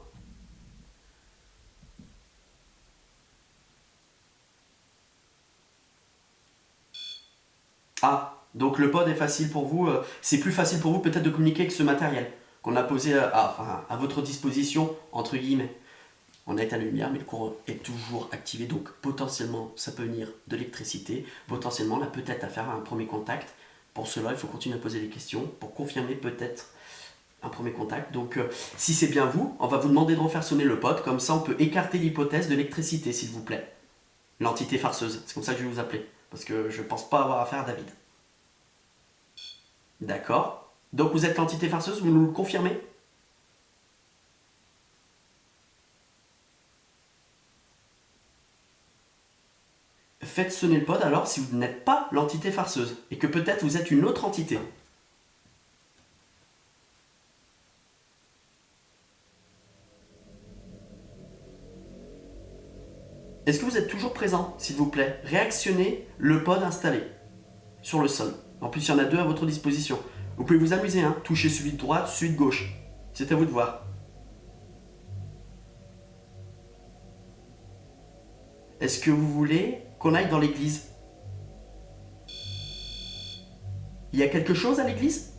Ah, donc le pod est facile pour vous, c'est plus facile pour vous peut-être de communiquer avec ce matériel qu'on a posé à votre disposition, entre guillemets. On a éteint la lumière, mais le courant est toujours activé, donc potentiellement ça peut venir de l'électricité, potentiellement là peut-être à faire un premier contact. Pour cela, il faut continuer à poser des questions pour confirmer peut-être un premier contact. Donc si c'est bien vous, on va vous demander de refaire sonner le pod, comme ça on peut écarter l'hypothèse de l'électricité, s'il vous plaît. L'entité farceuse, c'est comme ça que je vais vous appeler, parce que je pense pas avoir affaire à David. D'accord. Donc vous êtes l'entité farceuse, vous nous le confirmez? Faites sonner le pod alors si vous n'êtes pas l'entité farceuse, et que peut-être vous êtes une autre entité. Est-ce que vous êtes toujours présent, s'il vous plaît? Réactionnez le pod installé sur le sol. En plus, il y en a deux à votre disposition. Vous pouvez vous amuser, hein. Touchez celui de droite, celui de gauche. C'est à vous de voir. Est-ce que vous voulez qu'on aille dans l'église? Il y a quelque chose à l'église?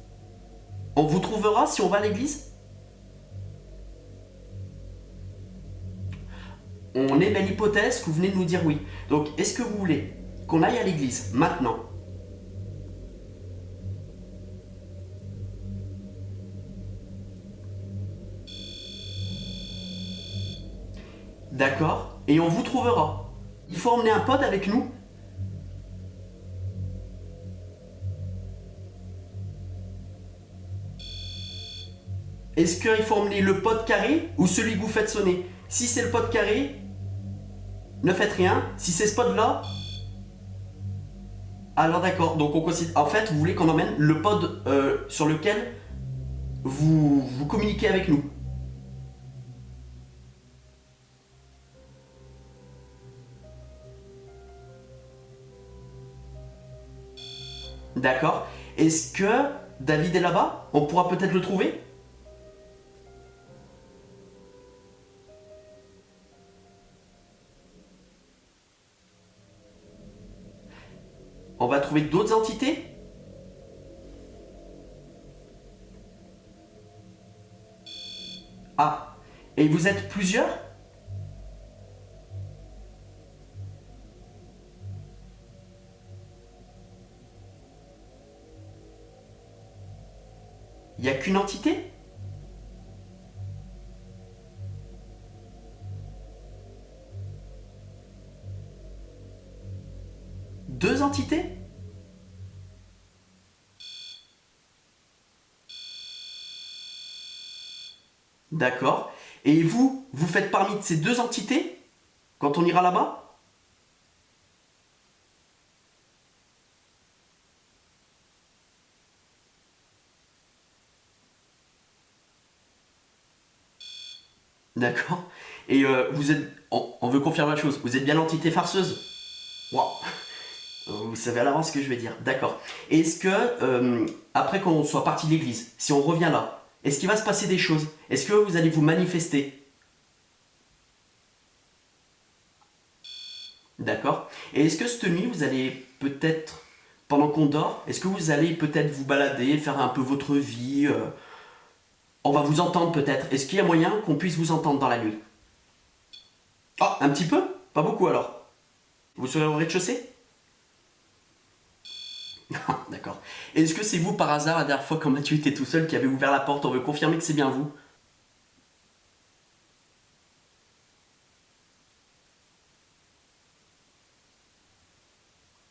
On vous trouvera si on va à l'église? On émet l'hypothèse que vous venez de nous dire oui. Donc, est-ce que vous voulez qu'on aille à l'église maintenant? D'accord. Et on vous trouvera. Il faut emmener un pod avec nous. Est-ce qu'il faut emmener le pod carré ou celui que vous faites sonner? Si c'est le pod carré, ne faites rien. Si c'est ce pod là, alors d'accord. Donc on considère. En fait, vous voulez qu'on emmène le pod sur lequel vous communiquez avec nous. D'accord. Est-ce que David est là-bas? On pourra peut-être le trouver? On va trouver d'autres entités? Ah, et vous êtes plusieurs? Il n'y a qu'une entité? Deux entités? D'accord. Et vous faites parmi de ces deux entités quand on ira là-bas? D'accord. Et vous êtes... On veut confirmer la chose. Vous êtes bien l'entité farceuse? Waouh. Vous savez à l'avance ce que je vais dire. D'accord. Est-ce que, après qu'on soit parti de l'église, si on revient là, est-ce qu'il va se passer des choses? Est-ce que vous allez vous manifester? D'accord. Et est-ce que cette nuit, vous allez peut-être, pendant qu'on dort, est-ce que vous allez peut-être vous balader, faire un peu votre vie on va vous entendre peut-être. Est-ce qu'il y a moyen qu'on puisse vous entendre dans la nuit? Ah, un petit peu? Pas beaucoup alors. Vous serez au rez-de-chaussée? D'accord. Est-ce que c'est vous par hasard, la dernière fois quand Mathieu était tout seul, qui avait ouvert la porte? On veut confirmer que c'est bien vous.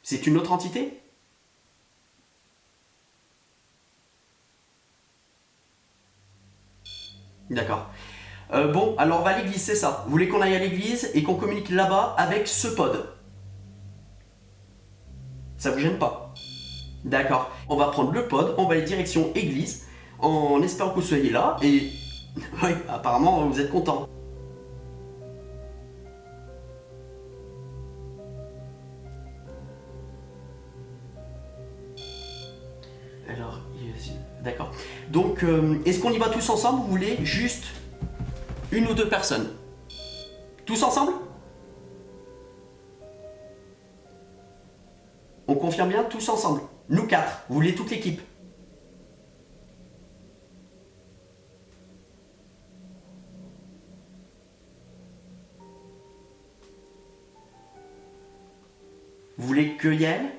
C'est une autre entité? D'accord. Bon, alors on va à l'église, c'est ça. Vous voulez qu'on aille à l'église et qu'on communique là-bas avec ce pod? Ça vous gêne pas? D'accord. On va prendre le pod, on va aller direction église, en espérant que vous soyez là, et... oui, apparemment vous êtes content. Alors, d'accord. Donc, est-ce qu'on y va tous ensemble ou vous voulez juste une ou deux personnes? Tous ensemble? On confirme bien tous ensemble. Nous quatre. Vous voulez toute l'équipe? Vous voulez que Yael?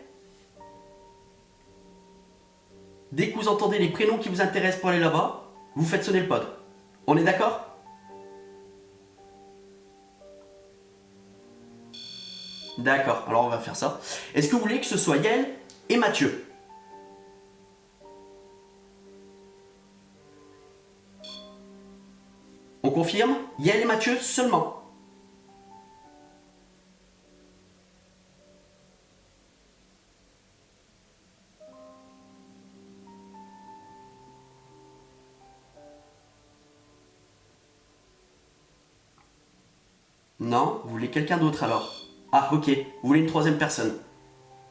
Dès que vous entendez les prénoms qui vous intéressent pour aller là-bas, vous faites sonner le pod. On est d'accord? D'accord, alors on va faire ça. Est-ce que vous voulez que ce soit Yael et Mathieu? On confirme? Yael et Mathieu seulement. Non, vous voulez quelqu'un d'autre alors? Ah, ok, vous voulez une troisième personne.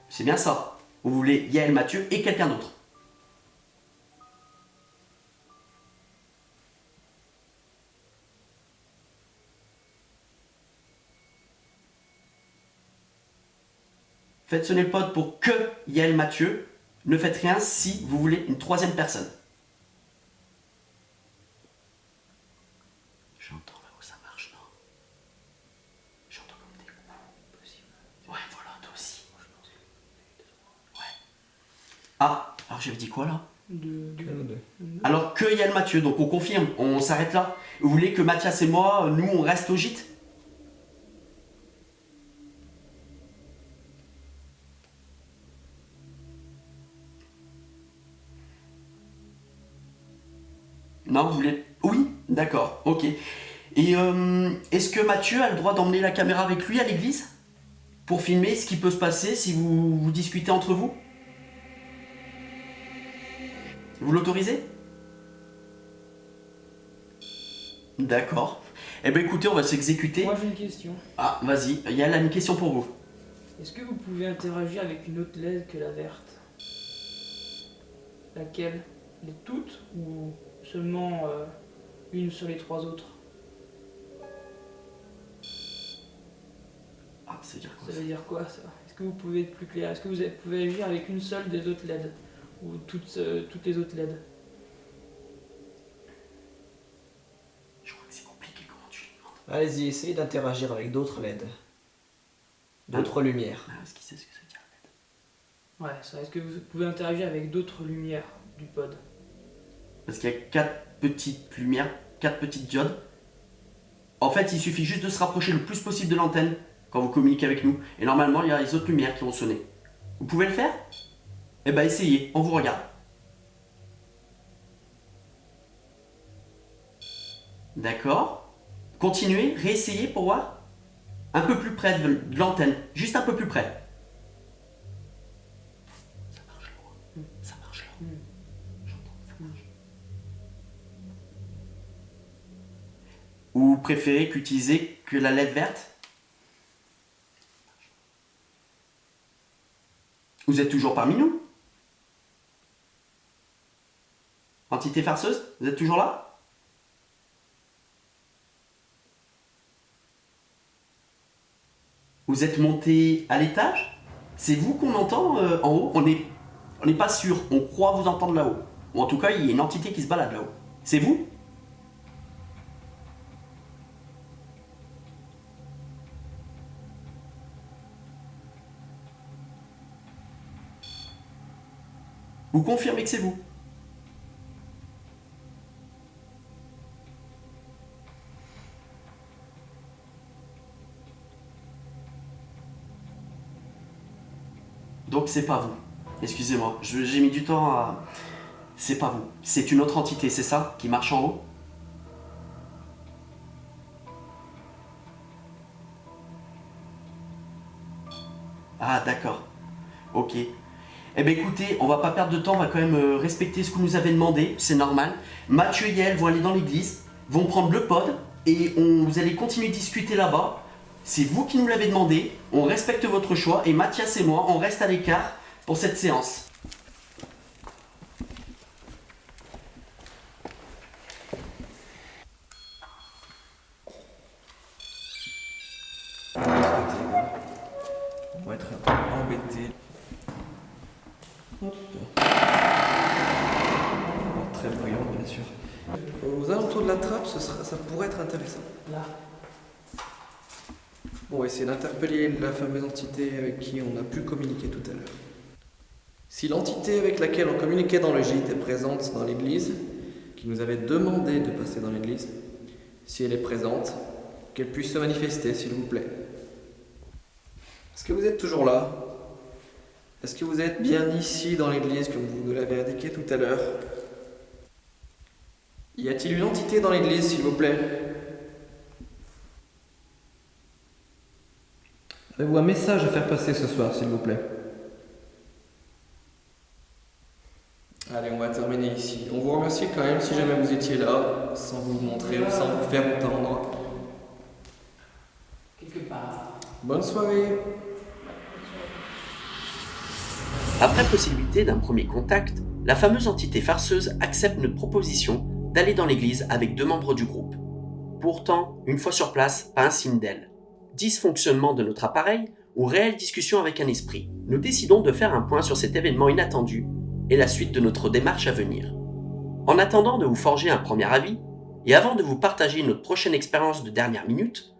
C'est bien ça. Vous voulez Yael, Mathieu et quelqu'un d'autre. Faites sonner le pod pour que Yael, Mathieu. Ne faites rien si vous voulez une troisième personne. J'entends là où ça marche, non? J'entends comme des coups. Possible. Ouais, voilà, toi aussi. Ouais. Ah, alors j'avais dit quoi là? Alors que Yael, Mathieu, donc on confirme, on s'arrête là. Vous voulez que Mathias et moi, nous, on reste au gîte? Non, vous voulez... Oui, d'accord, ok. Et est-ce que Mathieu a le droit d'emmener la caméra avec lui à l'église pour filmer ce qui peut se passer si vous discutez entre vous? Vous l'autorisez? D'accord. Eh ben écoutez, on va s'exécuter. Moi j'ai une question. Ah, vas-y, Yael a une question pour vous. Est-ce que vous pouvez interagir avec une autre LED que la verte? Laquelle? Les toutes ou seulement une sur les 3 autres? Ah, ça veut dire quoi Ça veut dire quoi ça? Est-ce que vous pouvez être plus clair? Est-ce que vous pouvez agir avec une seule des autres LED? Ou toutes les autres LED? Je crois que c'est compliqué comment tu lui demandes. Allez-y, essayez d'interagir avec d'autres LED. D'autres lumières. Ah, est-ce qu'il sait ce que ça veut dire? Ouais, ça. Est-ce que vous pouvez interagir avec d'autres lumières du pod? Parce qu'il y a 4 petites lumières, 4 petites diodes. En fait, il suffit juste de se rapprocher le plus possible de l'antenne quand vous communiquez avec nous. Et normalement, il y a les autres lumières qui vont sonner. Vous pouvez le faire? Eh ben, essayez, on vous regarde. D'accord. Continuez, réessayez pour voir. Un peu plus près de l'antenne, juste un peu plus près. Ça marche là. Ça marche là. J'entends, ça marche. Ou préférez qu'utiliser que la LED verte? Vous êtes toujours parmi nous? Entité farceuse, vous êtes toujours là? Vous êtes monté à l'étage? C'est vous qu'on entend en haut? On n'est pas sûr, on croit vous entendre là-haut. Ou en tout cas, il y a une entité qui se balade là-haut. C'est vous? Vous confirmez que c'est vous? Donc c'est pas vous. Excusez-moi, j'ai mis du temps à... C'est pas vous. C'est une autre entité, c'est ça? Qui marche en haut? Ah d'accord. Ok. Eh bien écoutez, on va pas perdre de temps, on va quand même respecter ce que vous nous avez demandé, c'est normal. Mathieu et Yael vont aller dans l'église, vont prendre le pod, et vous allez continuer de discuter là-bas. C'est vous qui nous l'avez demandé, on respecte votre choix, et Mathias et moi, on reste à l'écart pour cette séance. On va être embêté. Hop. Très brillant, bien sûr. Aux alentours de la trappe, ça pourrait être intéressant. Là. On va essayer d'interpeller la fameuse entité avec qui on a pu communiquer tout à l'heure. Si l'entité avec laquelle on communiquait dans le gîte est présente dans l'église, qui nous avait demandé de passer dans l'église, si elle est présente, qu'elle puisse se manifester, s'il vous plaît. Est-ce que vous êtes toujours là? Est-ce que vous êtes bien ici dans l'église, comme vous nous l'avez indiqué tout à l'heure? Y a-t-il une entité dans l'église, s'il vous plaît? Avez-vous un message à faire passer ce soir, s'il vous plaît? Allez, on va terminer ici. On vous remercie quand même si jamais vous étiez là, sans vous montrer ou sans vous faire entendre. Quelque part. Bonne soirée. Après possibilité d'un premier contact, la fameuse entité farceuse accepte notre proposition d'aller dans l'église avec 2 membres du groupe. Pourtant, une fois sur place, pas un signe d'elle. Dysfonctionnement de notre appareil ou réelle discussion avec un esprit. Nous décidons de faire un point sur cet événement inattendu et la suite de notre démarche à venir. En attendant de vous forger un premier avis, et avant de vous partager notre prochaine expérience de dernière minute,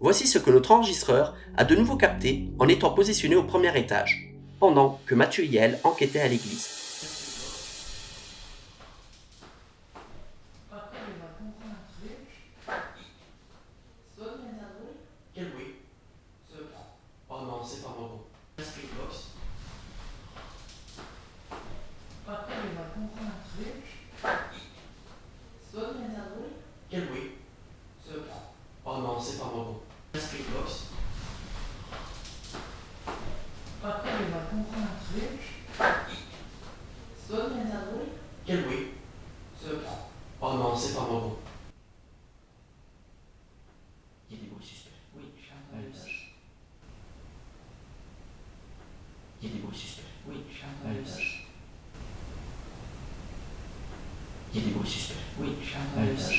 voici ce que notre enregistreur a de nouveau capté en étant positionné au premier étage, pendant que Mathieu et Yael enquêtaient à l'église. Quel bruit? Oh non, c'est pas bon. Speakbox. Après, il va comprendre un truc. Soit sacrée box. Après, on va comprendre un truc. C'est toi qui as un bruit? Quel bruit? Oh non, c'est pas mon gros. Il y a des bruits suspects. Oui, j'ai entendu ça. Il y a des bruits suspects. Oui, j'ai entendu ça. Il y a des bruits suspects. Oui, j'ai entendu ça.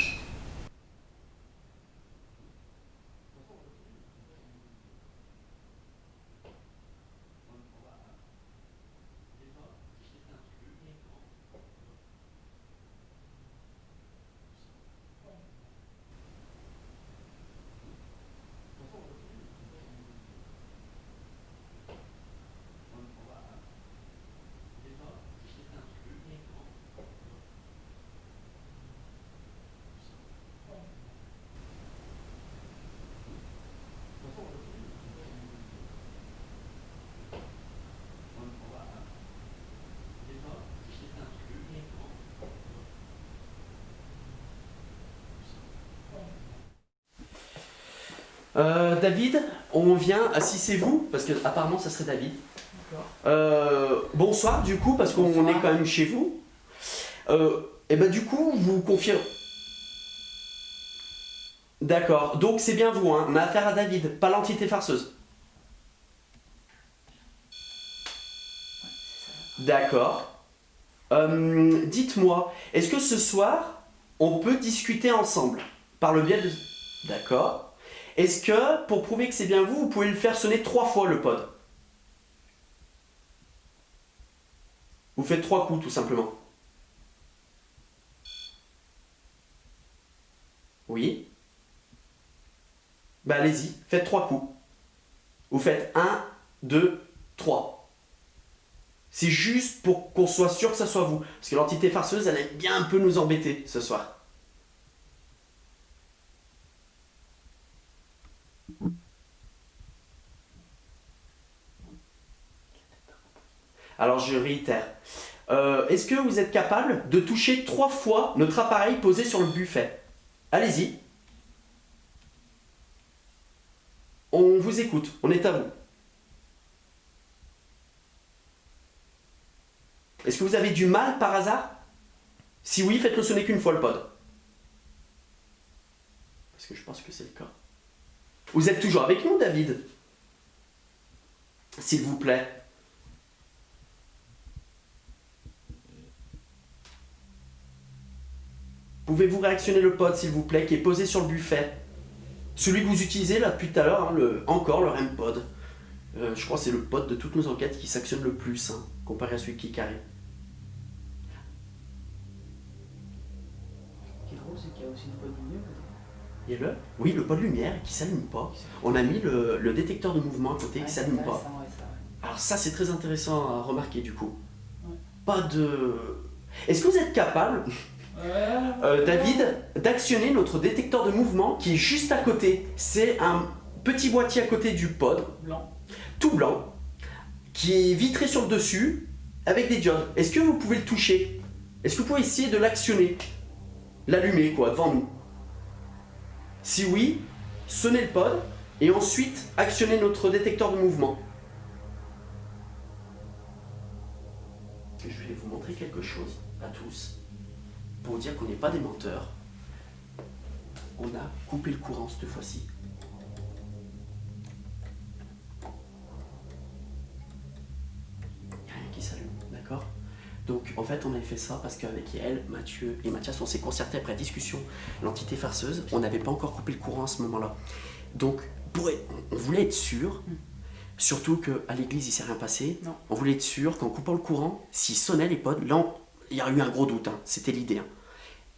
David, on vient, si c'est vous, parce que apparemment ça serait David. Bonsoir du coup, parce qu'on est quand même chez vous. Et ben du coup, vous confirmez. D'accord, donc c'est bien vous, hein. On a affaire à David, pas l'entité farceuse. D'accord. Dites-moi, est-ce que ce soir, on peut discuter ensemble par le biais de... D'accord. Est-ce que, pour prouver que c'est bien vous, vous pouvez le faire sonner 3 fois le pod? Vous faites 3 coups, tout simplement. Oui. Bah allez-y, faites 3 coups. Vous faites 1, 2, 3. C'est juste pour qu'on soit sûr que ça soit vous. Parce que l'entité farceuse, elle aime bien un peu nous embêter ce soir. Alors je réitère. Est-ce que vous êtes capable de toucher 3 fois notre appareil posé sur le buffet? Allez-y. On vous écoute, on est à vous. Est-ce que vous avez du mal par hasard? Si oui, faites-le sonner qu'une fois le pod. Parce que je pense que c'est le cas. Vous êtes toujours avec nous, David? S'il vous plaît. Pouvez-vous réactionner le pod, s'il vous plaît, qui est posé sur le buffet? Celui que vous utilisez là depuis tout à l'heure, hein, le REM pod. Je crois que c'est le pod de toutes nos enquêtes qui s'actionne le plus, hein, comparé à celui qui est carré. Ce qui est drôle, c'est qu'il y a aussi une pod lumière. Et oui, le pod lumière qui s'allume pas. On a mis le détecteur de mouvement à côté qui s'allume pas. Alors ça, c'est très intéressant à remarquer du coup. Ouais. Pas de... Est-ce que vous êtes capable, David, d'actionner notre détecteur de mouvement qui est juste à côté? C'est un petit boîtier à côté du pod, Blanc. tout blanc, qui est vitré sur le dessus avec des diodes. Est-ce que vous pouvez le toucher? Est-ce que vous pouvez essayer de l'actionner? L'allumer quoi, devant nous? Si oui, sonnez le pod et ensuite actionnez notre détecteur de mouvement. Je vais vous montrer quelque chose à tous pour vous dire qu'on n'est pas des menteurs. On a coupé le courant cette fois-ci. Il n'y a rien qui s'allume, d'accord? Donc en fait on avait fait ça parce qu'avec elle, Mathieu et Mathias, on s'est concerté après discussion, l'entité farceuse, on n'avait pas encore coupé le courant à ce moment-là. Donc on voulait être sûr, surtout qu'à l'église il s'est rien passé, Non. on voulait être sûr qu'en coupant le courant, s'il sonnait les pods, là il y a eu un gros doute, hein, c'était l'idée. Hein.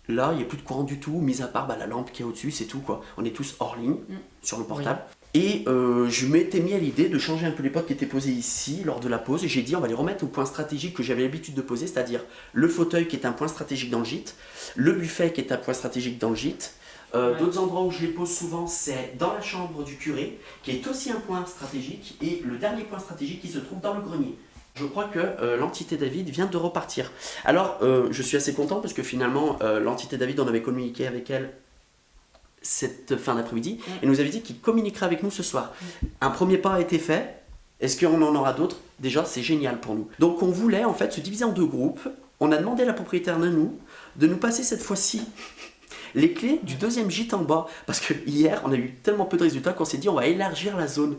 Là il n'y a plus de courant du tout, mis à part la lampe qui est au-dessus, c'est tout quoi. On est tous hors ligne sur nos portables. Oui. Et je m'étais mis à l'idée de changer un peu les pods qui étaient posés ici lors de la pause. Et j'ai dit on va les remettre au point stratégique que j'avais l'habitude de poser, c'est-à-dire le fauteuil qui est un point stratégique dans le gîte, le buffet qui est un point stratégique dans le gîte. D'autres endroits où je les pose souvent, c'est dans la chambre du curé, qui est aussi un point stratégique, et le dernier point stratégique qui se trouve dans le grenier. Je crois que l'entité David vient de repartir. Alors, je suis assez content parce que finalement, l'entité David, on avait communiqué avec elle cette fin d'après-midi et nous avait dit qu'il communiquerait avec nous ce soir. Un premier pas a été fait. Est-ce qu'on en aura d'autres? Déjà, c'est génial pour nous. Donc on voulait en fait se diviser en 2 groupes. On a demandé à la propriétaire de nous passer cette fois-ci les clés du 2e gîte en bas. Parce que hier, on a eu tellement peu de résultats qu'on s'est dit on va élargir la zone.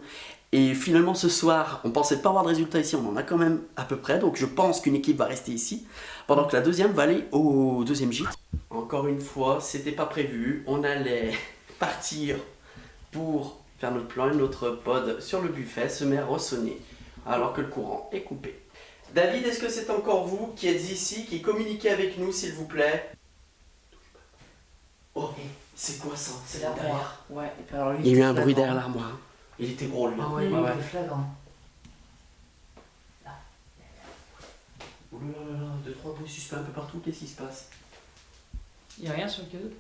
Et finalement ce soir, on pensait pas avoir de résultats ici, on en a quand même à peu près. Donc je pense qu'une équipe va rester ici. Pendant que la deuxième va aller au 2e gîte. Encore une fois, c'était pas prévu. On allait partir pour faire notre plan et notre pod sur le buffet se met à ressonner alors que le courant est coupé. David, est-ce que c'est encore vous qui êtes ici, qui communiquez avec nous s'il vous plaît? Oh, c'est quoi ça? C'est là derrière. Ouais. Alors, lui, Il y a eu un était bruit flagrant. derrière l'armoire. Il était gros lui. Ah ouais, il était flagrant. Oh là là là, 2-3 bruits suspects un peu partout, qu'est-ce qui se passe? Il n'y a rien sur le cadeau?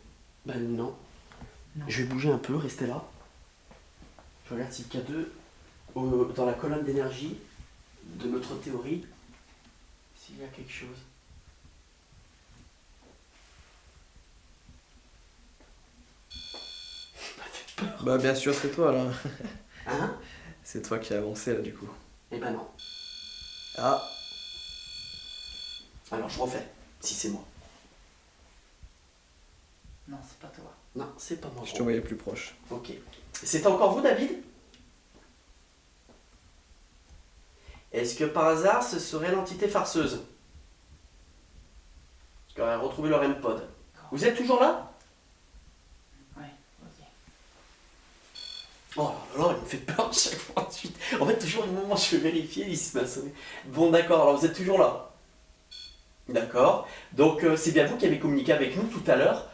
Ben non. Non. Je vais bouger un peu, restez là. Je regarde si le K2, dans la colonne d'énergie de notre théorie, s'il y a quelque chose. Ça m'a fait peur. Bah bien sûr c'est toi là. Hein? C'est toi qui as avancé là du coup. Eh ben non. Ah, Alors je refais, si c'est moi. Non, c'est pas toi. Non, c'est pas moi. je te voyais plus proche. Ok. C'est encore vous, David? Est-ce que par hasard, ce serait l'entité farceuse qui aurait retrouvé leur M-Pod? Vous êtes toujours là? Ouais, ok. Oh là là, il me fait peur chaque fois ensuite. En fait, toujours le moment où je vais vérifier, il se m'a sonné. Bon, d'accord, alors vous êtes toujours là? D'accord. Donc, c'est bien vous qui avez communiqué avec nous tout à l'heure,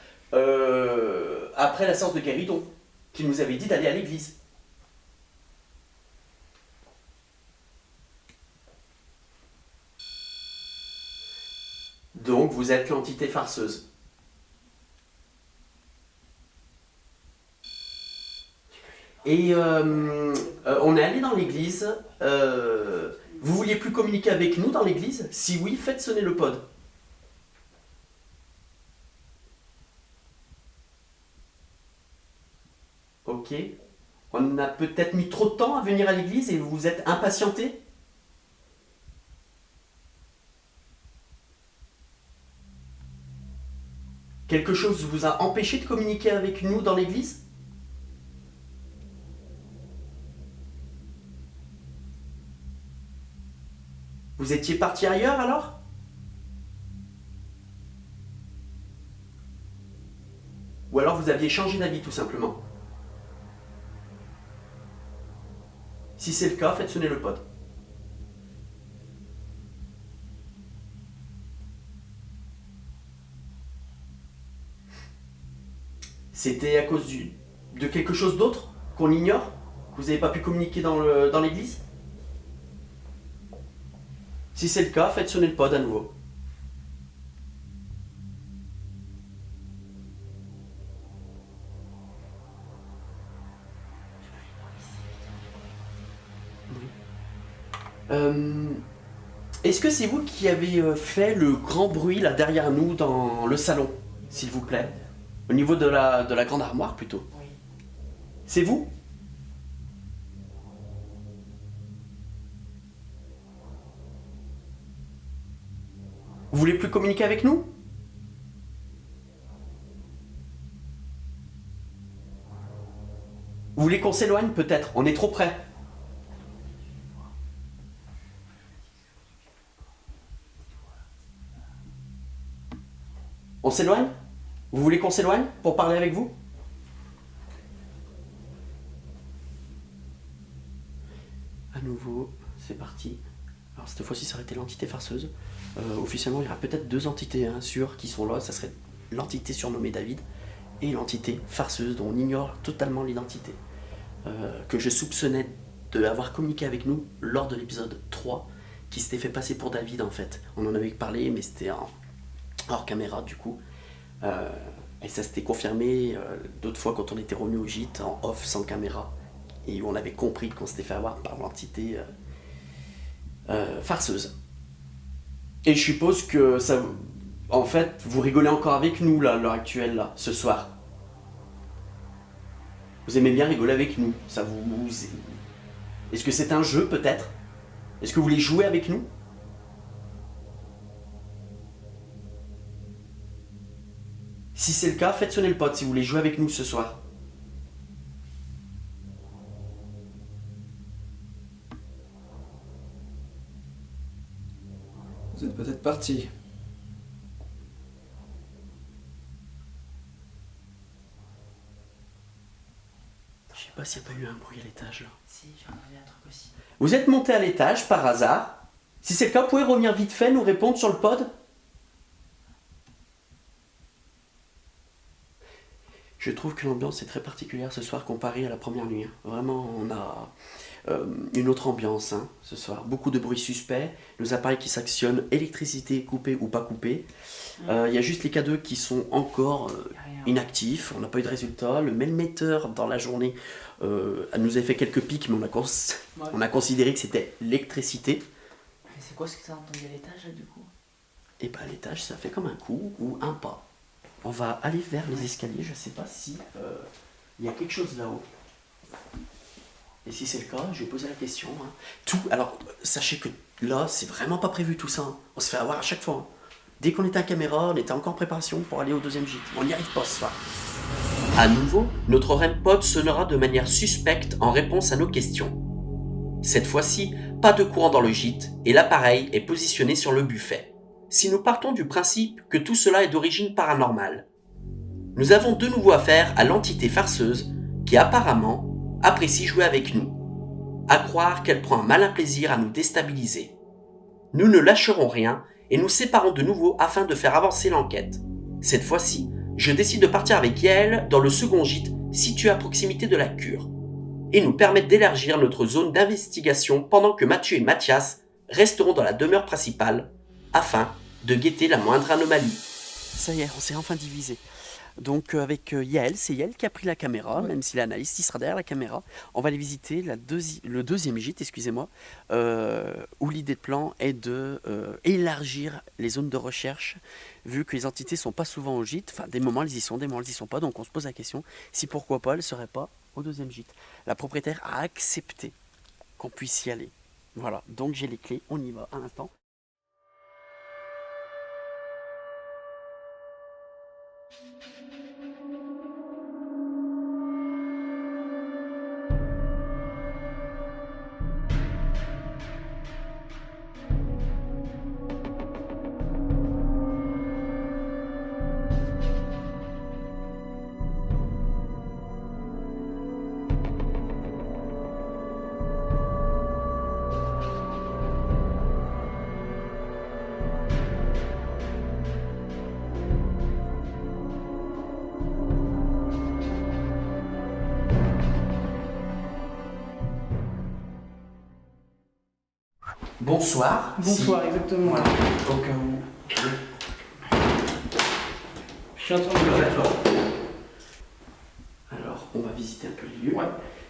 après la séance de guéridon, qui nous avait dit d'aller à l'église. Donc, vous êtes l'entité farceuse. Et on est allé dans l'église. Vous vouliez plus communiquer avec nous dans l'église? Si oui, faites sonner le pod. Ok. On a peut-être mis trop de temps à venir à l'église et vous vous êtes impatienté? Quelque chose vous a empêché de communiquer avec nous dans l'église? Vous étiez parti ailleurs alors? Ou alors vous aviez changé d'avis tout simplement? Si c'est le cas, faites sonner le pod. C'était à cause de quelque chose d'autre qu'on ignore? Que vous n'avez pas pu communiquer dans l'église? Si c'est le cas, faites sonner le pod à nouveau. Est-ce que c'est vous qui avez fait le grand bruit là derrière nous dans le salon, s'il vous plaît? Au niveau de la grande armoire plutôt. Oui. C'est vous? Vous voulez plus communiquer avec nous? Vous voulez qu'on s'éloigne peut-être? On est trop près. On s'éloigne? Vous voulez qu'on s'éloigne pour parler avec vous? À nouveau, c'est parti. Alors cette fois-ci, ça aurait été l'entité farceuse. Officiellement, il y aura peut-être 2 entités sûres qui sont là. Ça serait l'entité surnommée David et l'entité farceuse dont on ignore totalement l'identité. Que je soupçonnais d'avoir communiqué avec nous lors de l'épisode 3, qui s'était fait passer pour David en fait. On en avait parlé, mais c'était hors caméra du coup. Et ça s'était confirmé d'autres fois quand on était revenu au gîte en off sans caméra et où on avait compris qu'on s'était fait avoir par l'entité farceuse. Et je suppose que ça, en fait, vous rigolez encore avec nous là à l'heure actuelle là, ce soir. Vous aimez bien rigoler avec nous. Ça vous... Est-ce que c'est un jeu peut-être? Est-ce que vous voulez jouer avec nous? Si c'est le cas, faites sonner le pod si vous voulez jouer avec nous ce soir. Vous êtes peut-être parti. Je sais pas s'il n'y a pas eu un bruit à l'étage là. Si, j'ai entendu un truc aussi. Vous êtes monté à l'étage par hasard. Si c'est le cas, vous pouvez revenir vite fait nous répondre sur le pod. Je trouve que l'ambiance est très particulière ce soir comparée à la première nuit. Vraiment, on a une autre ambiance ce soir. Beaucoup de bruits suspects, nos appareils qui s'actionnent, électricité coupée ou pas coupée. Il y a juste les K2 qui sont encore inactifs, on n'a pas eu de résultat. Le melmetteur dans la journée nous a fait quelques pics, mais on a considéré que c'était l'électricité. Mais c'est quoi ce que t'as entendu à l'étage, là, du coup? Et bien à l'étage, ça fait comme un coup ou un pas. On va aller vers les escaliers, je sais pas si il y a quelque chose là-haut. Et si c'est le cas, je vais poser la question. Alors, sachez que là, c'est vraiment pas prévu tout ça. On se fait avoir à chaque fois. Dès qu'on était à caméra, on était encore en préparation pour aller au deuxième gîte. On n'y arrive pas ce soir. À nouveau, notre REM pod sonnera de manière suspecte en réponse à nos questions. Cette fois-ci, pas de courant dans le gîte et l'appareil est positionné sur le buffet. Si nous partons du principe que tout cela est d'origine paranormale, nous avons de nouveau affaire à l'entité farceuse qui apparemment apprécie jouer avec nous, à croire qu'elle prend un malin plaisir à nous déstabiliser. Nous ne lâcherons rien et nous séparons de nouveau afin de faire avancer l'enquête. Cette fois-ci, je décide de partir avec Yael dans le second gîte situé à proximité de la cure et nous permettre d'élargir notre zone d'investigation pendant que Mathieu et Mathias resteront dans la demeure principale afin de guetter la moindre anomalie. Ça y est, on s'est enfin divisé. Donc avec Yael, c'est Yael qui a pris la caméra, même si l'analyste il sera derrière la caméra. On va aller visiter le deuxième gîte, excusez-moi, où l'idée de plan est de élargir les zones de recherche, vu que les entités sont pas souvent au gîte. Enfin, des moments elles y sont, des moments elles y sont pas. Donc on se pose la question si pourquoi pas elles ne seraient pas au deuxième gîte. La propriétaire a accepté qu'on puisse y aller. Voilà, donc j'ai les clés, on y va à l'instant. Bonsoir. Bonsoir, exactement. Voilà. Au cas où. Je suis en train de Alors, on va visiter un peu les lieux. Ouais.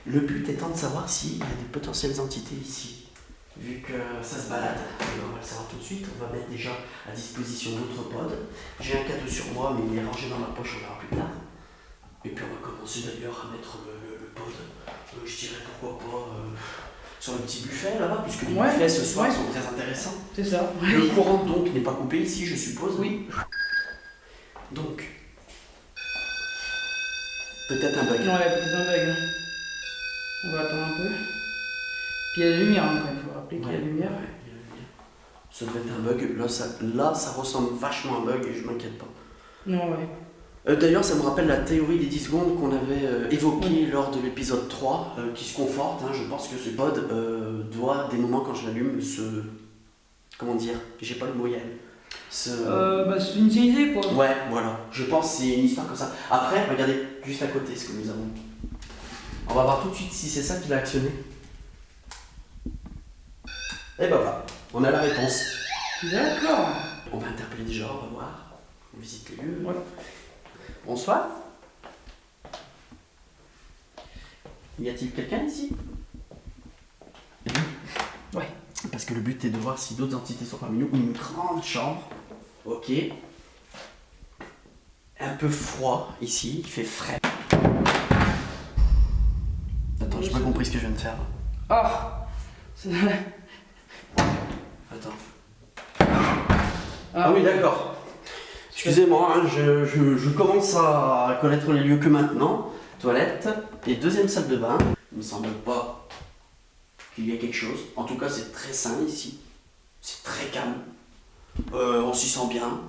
Le but étant de savoir s'il y a des potentielles entités ici. Vu que ça se balade, on va le savoir tout de suite. On va mettre déjà à disposition notre pod. J'ai un cadeau sur moi, mais il est rangé dans ma poche, on verra plus tard. Et puis on va commencer d'ailleurs à mettre le pod. Je dirais pourquoi pas sur le petit buffet là-bas, puisque les buffets ce soir sont très intéressants. C'est ça. Le courant donc n'est pas coupé ici, je suppose. Oui. Donc, peut-être un bug. Ouais, peut-être un bug. On va attendre un peu. Puis il y a la lumière, hein, il faut rappeler qu'il y a la lumière. Ça devait être un bug. Là, ça ressemble vachement à un bug et je m'inquiète pas. Non, ouais. D'ailleurs, ça me rappelle la théorie des 10 secondes qu'on avait évoquée lors de l'épisode 3, qui se conforte. Je pense que ce pod doit, des moments quand je l'allume, se... Comment dire? J'ai pas le mot Yael. C'est initialisé quoi. Ouais, voilà. Je pense que c'est une histoire comme ça. Après, regardez juste à côté ce que nous avons. On va voir tout de suite si c'est ça qui l'a actionné. Et ben voilà, on a la réponse. D'accord. On va interpeller des gens, on va voir. On visite les lieux. Ouais. Bonsoir. Y a-t-il quelqu'un ici? Ouais. Parce que le but est de voir si d'autres entités sont parmi nous. Une grande chambre. Ok. Un peu froid ici, il fait frais. que je viens de faire? Ah Attends. Ah oui, d'accord. Excusez-moi, hein, je commence à connaître les lieux que maintenant. Toilette et deuxième salle de bain. Il me semble pas qu'il y ait quelque chose. En tout cas, c'est très sain ici. C'est très calme. On s'y sent bien.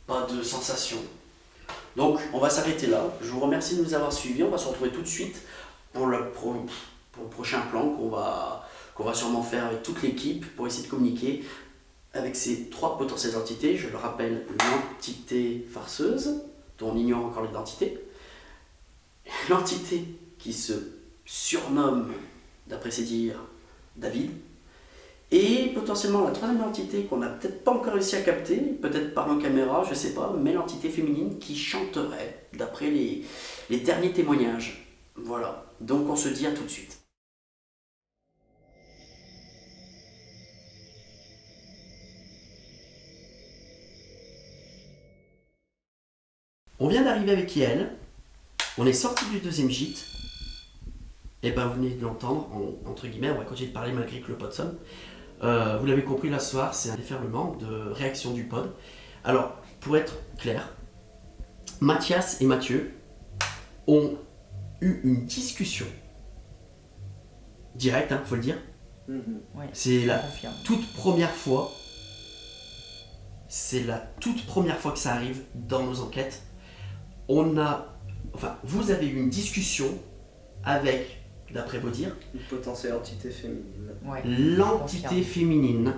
Pas de sensation. Donc, on va s'arrêter là. Je vous remercie de nous avoir suivis. On va se retrouver tout de suite pour le prochain plan qu'on va sûrement faire avec toute l'équipe pour essayer de communiquer avec ces 3 potentielles entités. Je le rappelle, l'entité farceuse, dont on ignore encore l'identité, l'entité qui se surnomme, d'après ses dires, David, et potentiellement la 3e entité qu'on n'a peut-être pas encore réussi à capter, peut-être par nos caméras, je sais pas, mais l'entité féminine qui chanterait, d'après les derniers témoignages. Voilà, donc on se dit à tout de suite. On vient d'arriver avec Yael, on est sorti du 2e gîte, et ben vous venez de l'entendre, entre guillemets, on va continuer de parler malgré que le pod sonne. Vous l'avez compris, là ce soir, c'est un déferlement de réaction du pod. Alors, pour être clair, Mathias et Mathieu ont eu une discussion directe, faut le dire. Ouais, C'est je la confirme. toute première fois, que ça arrive dans nos enquêtes. Vous avez eu une discussion avec, d'après vos dires, Une potentielle entité féminine. Ouais, l'entité confirme. féminine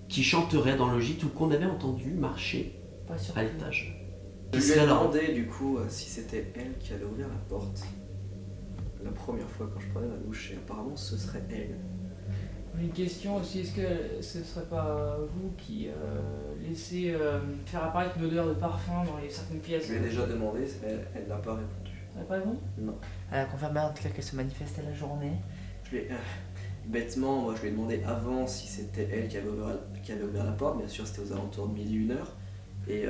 qui chanterait dans le gîte ou qu'on avait entendu marcher Pas sûr. à l'étage. Je Qui lui ai serait là? demandé du coup si c'était elle qui avait ouvert la porte la première fois quand je prenais ma douche et apparemment ce serait elle. Une question aussi, est-ce que ce serait pas vous qui laissez faire apparaître une odeur de parfum dans certaines pièces? Je lui ai déjà demandé mais elle n'a pas répondu. Ça pas bon? Non. Elle a confirmé en tout cas qu'elle se manifestait la journée. Je lui ai, bêtement, moi je lui ai demandé avant si c'était elle qui avait ouvert la porte, bien sûr c'était aux alentours de 1200 1h. Et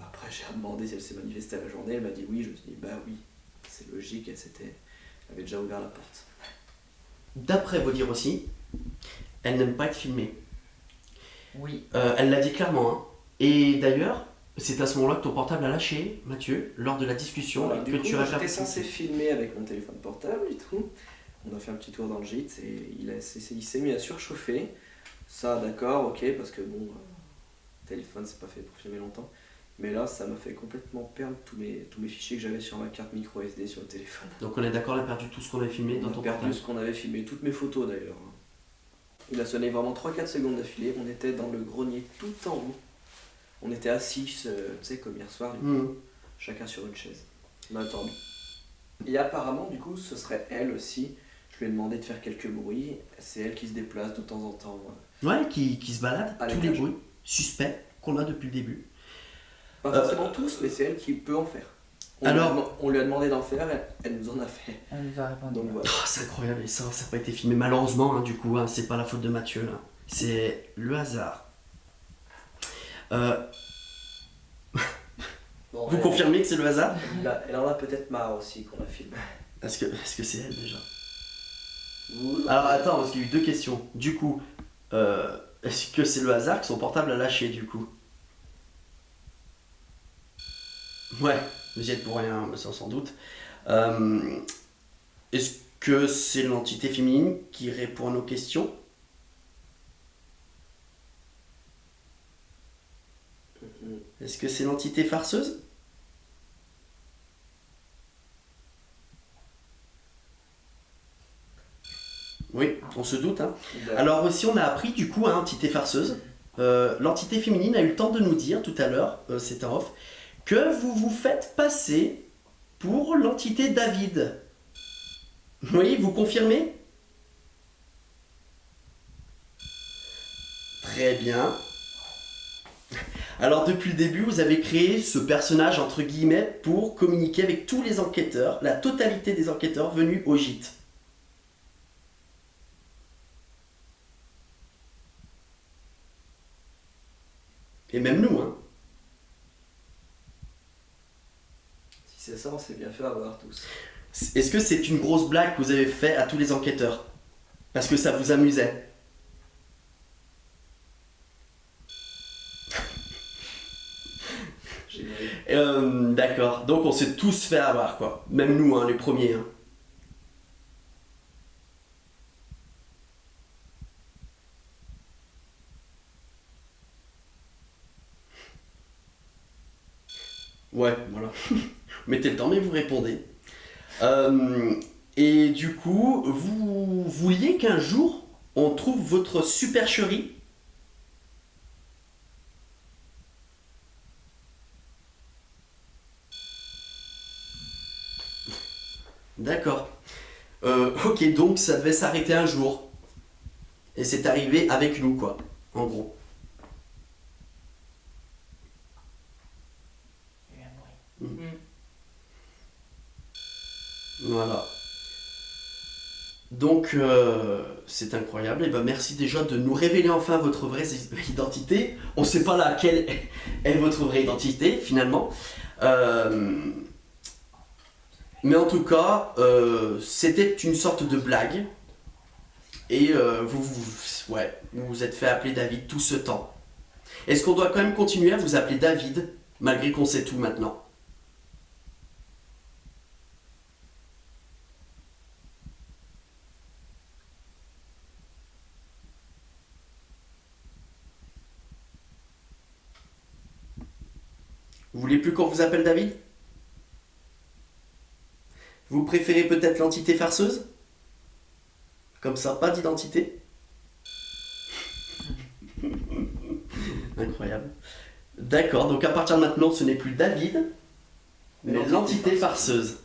après j'ai demandé si elle s'est manifestée à la journée, elle m'a dit oui, je me suis dit bah oui, c'est logique, elle avait déjà ouvert la porte. D'après vos dires aussi, elle n'aime pas être filmée. Oui. Elle l'a dit clairement. Hein. Et d'ailleurs, c'est à ce moment-là que ton portable a lâché, Mathieu, lors de la discussion, Voilà, et du que coup, tu as j'étais censé filmer avec mon téléphone portable et tout. On a fait un petit tour dans le gîte et il s'est mis à surchauffer. Ça d'accord, ok, parce que bon, téléphone c'est pas fait pour filmer longtemps. Mais là ça m'a fait complètement perdre tous mes fichiers que j'avais sur ma carte micro SD sur le téléphone. Donc on est d'accord, on a perdu tout ce qu'on avait filmé dans On ton a perdu portable. ce qu'on avait filmé, toutes mes photos d'ailleurs. Il a sonné vraiment 3-4 secondes d'affilée, on était dans le grenier tout en haut. On était assis, tu sais, comme hier soir, chacun sur une chaise. On a attendu. Et apparemment, du coup, ce serait elle aussi. Je lui ai demandé de faire quelques bruits. C'est elle qui se déplace de temps en temps. Ouais, qui se balade, À tous les l'étage. bruits suspects qu'on a depuis le début. Pas forcément tous, mais c'est elle qui peut en faire. On lui a demandé d'en faire, elle nous en a fait. Elle nous a répondu. Donc voilà. Oh, c'est incroyable, et ça n'a pas été filmé. Malheureusement, hein, du coup, hein, c'est pas la faute de Mathieu, là. C'est le hasard. Bon, Vous confirmez que c'est le hasard? elle en a peut-être marre aussi qu'on a filmé. Est-ce que c'est elle déjà? Alors attends, parce qu'il y a eu 2 questions. Du coup, est-ce que c'est le hasard que son portable a lâché du coup? Ouais, vous y êtes pour rien, mais ça sans doute. Est-ce que c'est l'entité féminine qui répond à nos questions? Est-ce que c'est l'entité farceuse? Oui, on se doute. Hein. Alors aussi, on a appris du coup, hein, entité farceuse. L'entité féminine a eu le temps de nous dire tout à l'heure, c'est en off, que vous vous faites passer pour l'entité David. Oui, vous confirmez? Très bien. Alors depuis le début, vous avez créé ce personnage entre guillemets pour communiquer avec tous les enquêteurs, la totalité des enquêteurs venus au gîte. Et même nous, hein. Si c'est ça, on s'est bien fait avoir tous. Est-ce que c'est une grosse blague que vous avez fait à tous les enquêteurs? Parce que ça vous amusait? D'accord, donc on s'est tous fait avoir, quoi. Même nous, hein, les premiers. Hein. Ouais, voilà. Mettez le temps, mais vous répondez. Et du coup, vous vouliez qu'un jour, on trouve votre supercherie? D'accord. Ok, donc ça devait s'arrêter un jour. Et c'est arrivé avec nous, quoi, en gros. Il y a eu un bruit. Voilà. Donc, c'est incroyable. Et ben, merci déjà de nous révéler enfin votre vraie identité. On ne sait pas laquelle est votre vraie identité, finalement. Mais en tout cas, c'était une sorte de blague. Et vous vous êtes fait appeler David tout ce temps. Est-ce qu'on doit quand même continuer à vous appeler David, malgré qu'on sait tout maintenant? Vous voulez plus qu'on vous appelle David? Vous préférez peut-être l'entité farceuse? Comme ça, pas d'identité? Incroyable. D'accord, donc à partir de maintenant, ce n'est plus David, mais l'entité farceuse.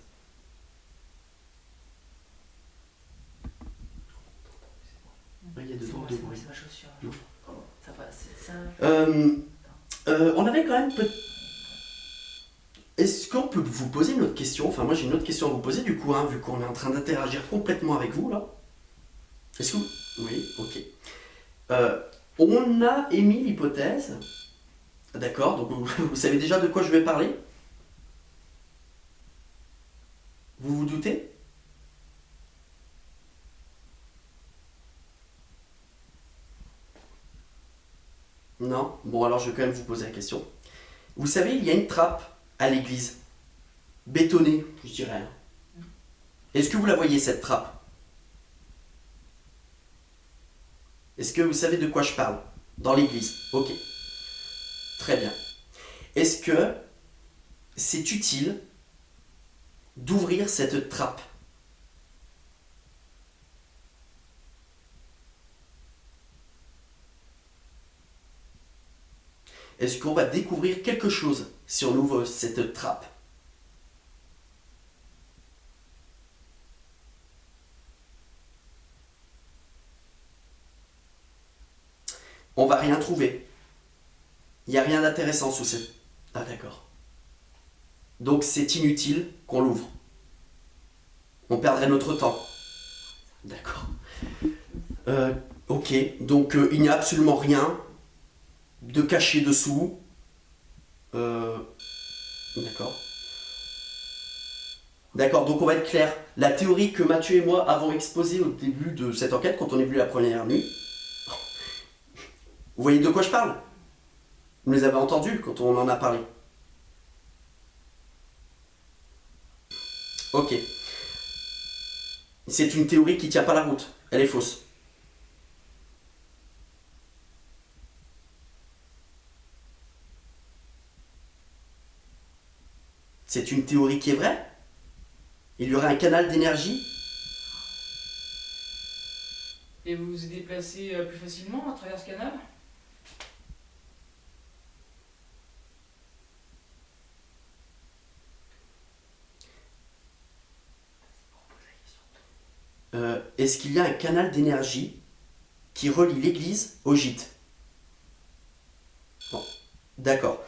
Il y a de drôles de bruit. C'est ma chaussure. Non. Ça va, c'est ça. On avait quand même Est-ce qu'on peut vous poser une autre question? Enfin, moi j'ai une autre question à vous poser du coup, hein, vu qu'on est en train d'interagir complètement avec vous là. Est-ce que vous... Oui, ok. On a émis l'hypothèse. D'accord, donc vous savez déjà de quoi je vais parler? Vous vous doutez? Non? Bon, alors je vais quand même vous poser la question. Vous savez, il y a une trappe à l'église. Bétonnée, je dirais. Est-ce que vous la voyez, cette trappe? Est-ce que vous savez de quoi je parle? Dans l'église. Ok. Très bien. Est-ce que c'est utile d'ouvrir cette trappe? Est-ce qu'on va découvrir quelque chose si on ouvre cette trappe? On va rien trouver. Il n'y a rien d'intéressant sous cette... Ah d'accord. Donc c'est inutile qu'on l'ouvre. On perdrait notre temps. D'accord. Ok, donc il n'y a absolument rien de caché dessous. D'accord. D'accord, donc on va être clair. La théorie que Mathieu et moi avons exposée au début de cette enquête, quand on est venu la première nuit, vous voyez de quoi je parle? Vous les avez entendus quand on en a parlé? Ok. C'est une théorie qui tient pas la route. Elle est fausse. C'est une théorie qui est vraie? Il y aurait un canal d'énergie? Et vous vous déplacez plus facilement à travers ce canal? Est-ce qu'il y a un canal d'énergie qui relie l'église au gîte? Bon, d'accord.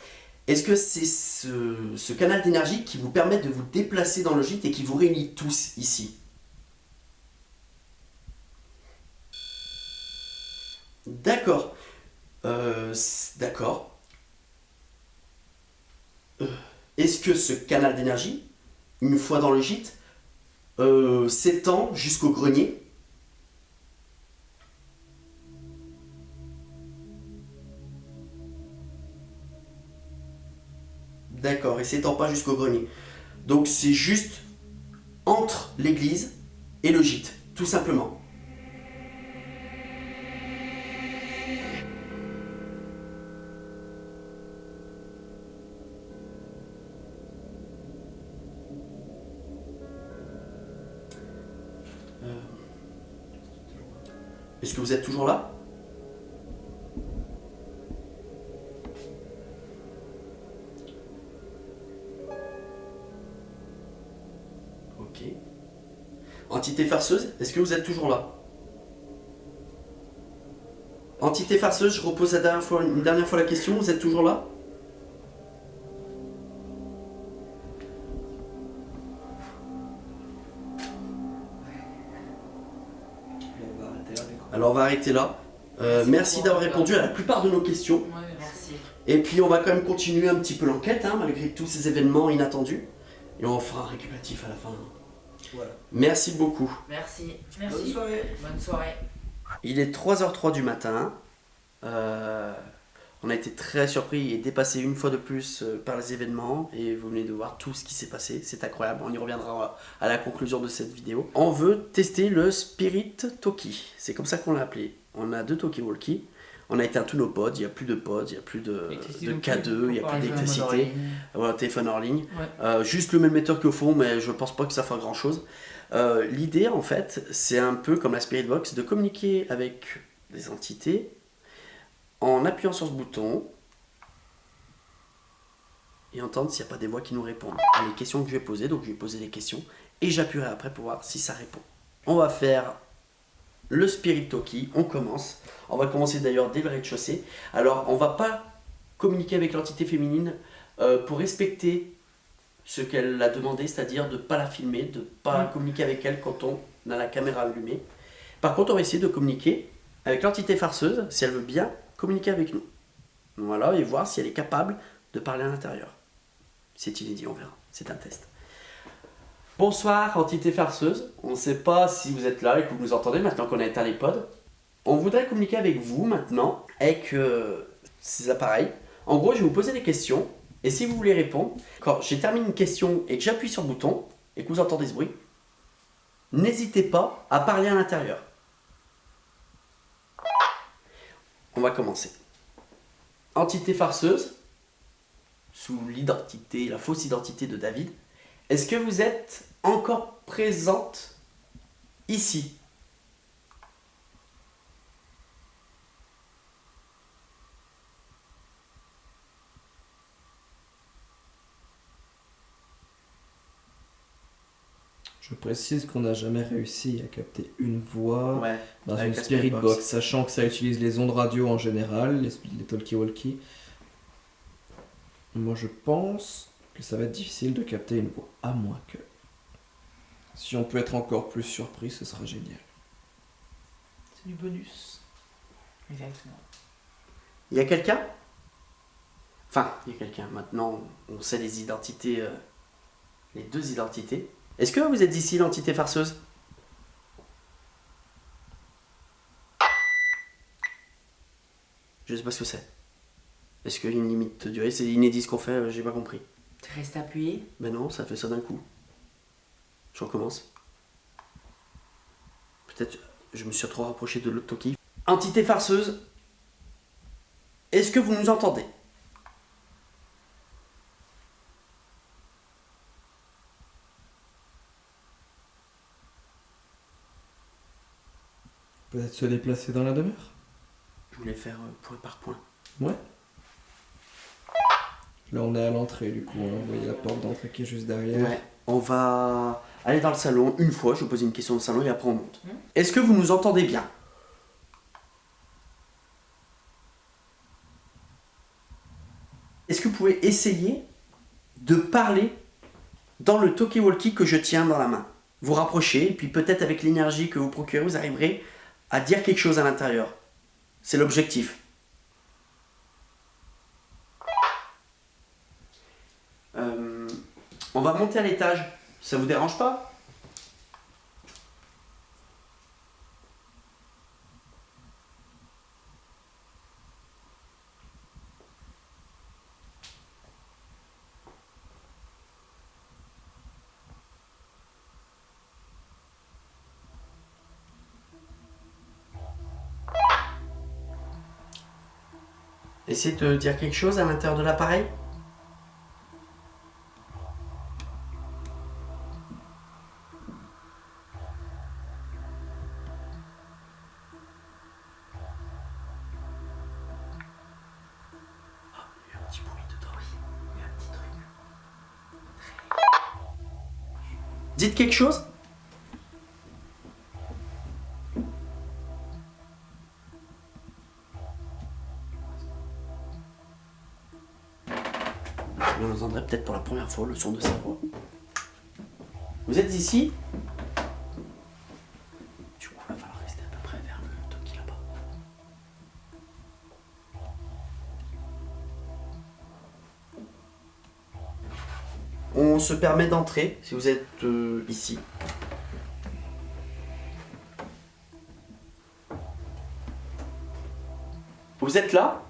Est-ce que c'est ce canal d'énergie qui vous permet de vous déplacer dans le gîte et qui vous réunit tous ici? D'accord. D'accord. Est-ce que ce canal d'énergie, une fois dans le gîte, s'étend jusqu'au grenier. D'accord, et s'étend pas jusqu'au grenier. Donc c'est juste entre l'église et le gîte, tout simplement. Est-ce que vous êtes toujours là? Ok. Entité farceuse, est-ce que vous êtes toujours là? Entité farceuse, je repose une dernière fois la question, vous êtes toujours là? Alors on va arrêter là. Merci d'avoir répondu à la plupart de nos questions. Merci. Et puis on va quand même continuer un petit peu l'enquête, hein, malgré tous ces événements inattendus. Et on fera un récapitulatif à la fin. Voilà. Merci beaucoup. Merci. Bonne Merci. soirée. Bonne soirée. Il est 3h03 du matin. On a été très surpris et dépassé une fois de plus par les événements. Et vous venez de voir tout ce qui s'est passé. C'est incroyable. On y reviendra à la conclusion de cette vidéo. On veut tester le Spirit Talkie. C'est comme ça qu'on l'a appelé. On a 2 talkie-walkie. On a éteint tous nos pods. Il n'y a plus de pods. Il n'y a plus de K2. Il n'y a plus d'électricité. Voilà, téléphone hors ligne. Ouais. Juste le même émetteur qu'au fond, mais je pense pas que ça fera grand chose. L'idée, en fait, c'est un peu comme la Spirit Box, de communiquer avec des entités en appuyant sur ce bouton et entendre s'il n'y a pas des voix qui nous répondent à les questions que je vais poser. Donc je vais poser des questions et j'appuierai après pour voir si ça répond. On va faire le Spirit Talkie, on commence. On va commencer d'ailleurs dès le rez-de-chaussée. Alors on va pas communiquer avec l'entité féminine pour respecter ce qu'elle a demandé, c'est-à-dire de ne pas la filmer, de ne pas communiquer avec elle quand on a la caméra allumée. Par contre, on va essayer de communiquer avec l'entité farceuse, si elle veut bien communiquer avec nous. Voilà, et voir si elle est capable de parler à l'intérieur. C'est inédit, on verra. C'est un test. Bonsoir, entité farceuse. On ne sait pas si vous êtes là et que vous nous entendez maintenant qu'on a éteint les pods. On voudrait communiquer avec vous maintenant, avec ces appareils. En gros, je vais vous poser des questions. Et si vous voulez répondre, quand j'ai terminé une question et que j'appuie sur le bouton et que vous entendez ce bruit, n'hésitez pas à parler à l'intérieur. On va commencer. Entité farceuse, sous l'identité, la fausse identité de David, est-ce que vous êtes encore présente ici? Je précise qu'on n'a jamais réussi à capter une voix Ouais, dans avec une la Spirit Spirit Box, Box. sachant que ça utilise les ondes radio en général, les talkie-walkie. Moi je pense que ça va être difficile de capter une voix, à moins que... Si on peut être encore plus surpris, ce sera génial. C'est du bonus. Exactement. Il y a quelqu'un? Enfin, il y a quelqu'un. Maintenant, on sait les identités, les 2 identités. Est-ce que vous êtes ici, l'entité farceuse? Je sais pas ce que c'est. Est-ce qu'il y a une limite de durée? C'est inédit ce qu'on fait, j'ai pas compris. Tu restes appuyé. Ben non, ça fait ça d'un coup. Je recommence. Peut-être je me suis trop rapproché de l'autre talkie. Entité farceuse, est-ce que vous nous entendez? Peut-être se déplacer dans la demeure? Je voulais faire point par point. Ouais. Là on est à l'entrée du coup, on voit la porte d'entrée qui est juste derrière. Ouais. On va aller dans le salon une fois, je vais poser une question au salon et après on monte. Est-ce que vous nous entendez bien? Est-ce que vous pouvez essayer de parler dans le talkie-walkie que je tiens dans la main? Vous rapprochez, et puis peut-être avec l'énergie que vous procurez, vous arriverez à dire quelque chose à l'intérieur. C'est l'objectif. On va monter à l'étage. Ça vous dérange pas? Essayez de dire quelque chose à l'intérieur de l'appareil. Il y a un petit bruit dedans, oui. Il y a un petit truc. Dites quelque chose. On entendrait peut-être pour la première fois le son de sa voix. Vous êtes ici? Du coup, il va falloir rester à peu près vers le toki là-bas. On se permet d'entrer si vous êtes ici. Vous êtes là?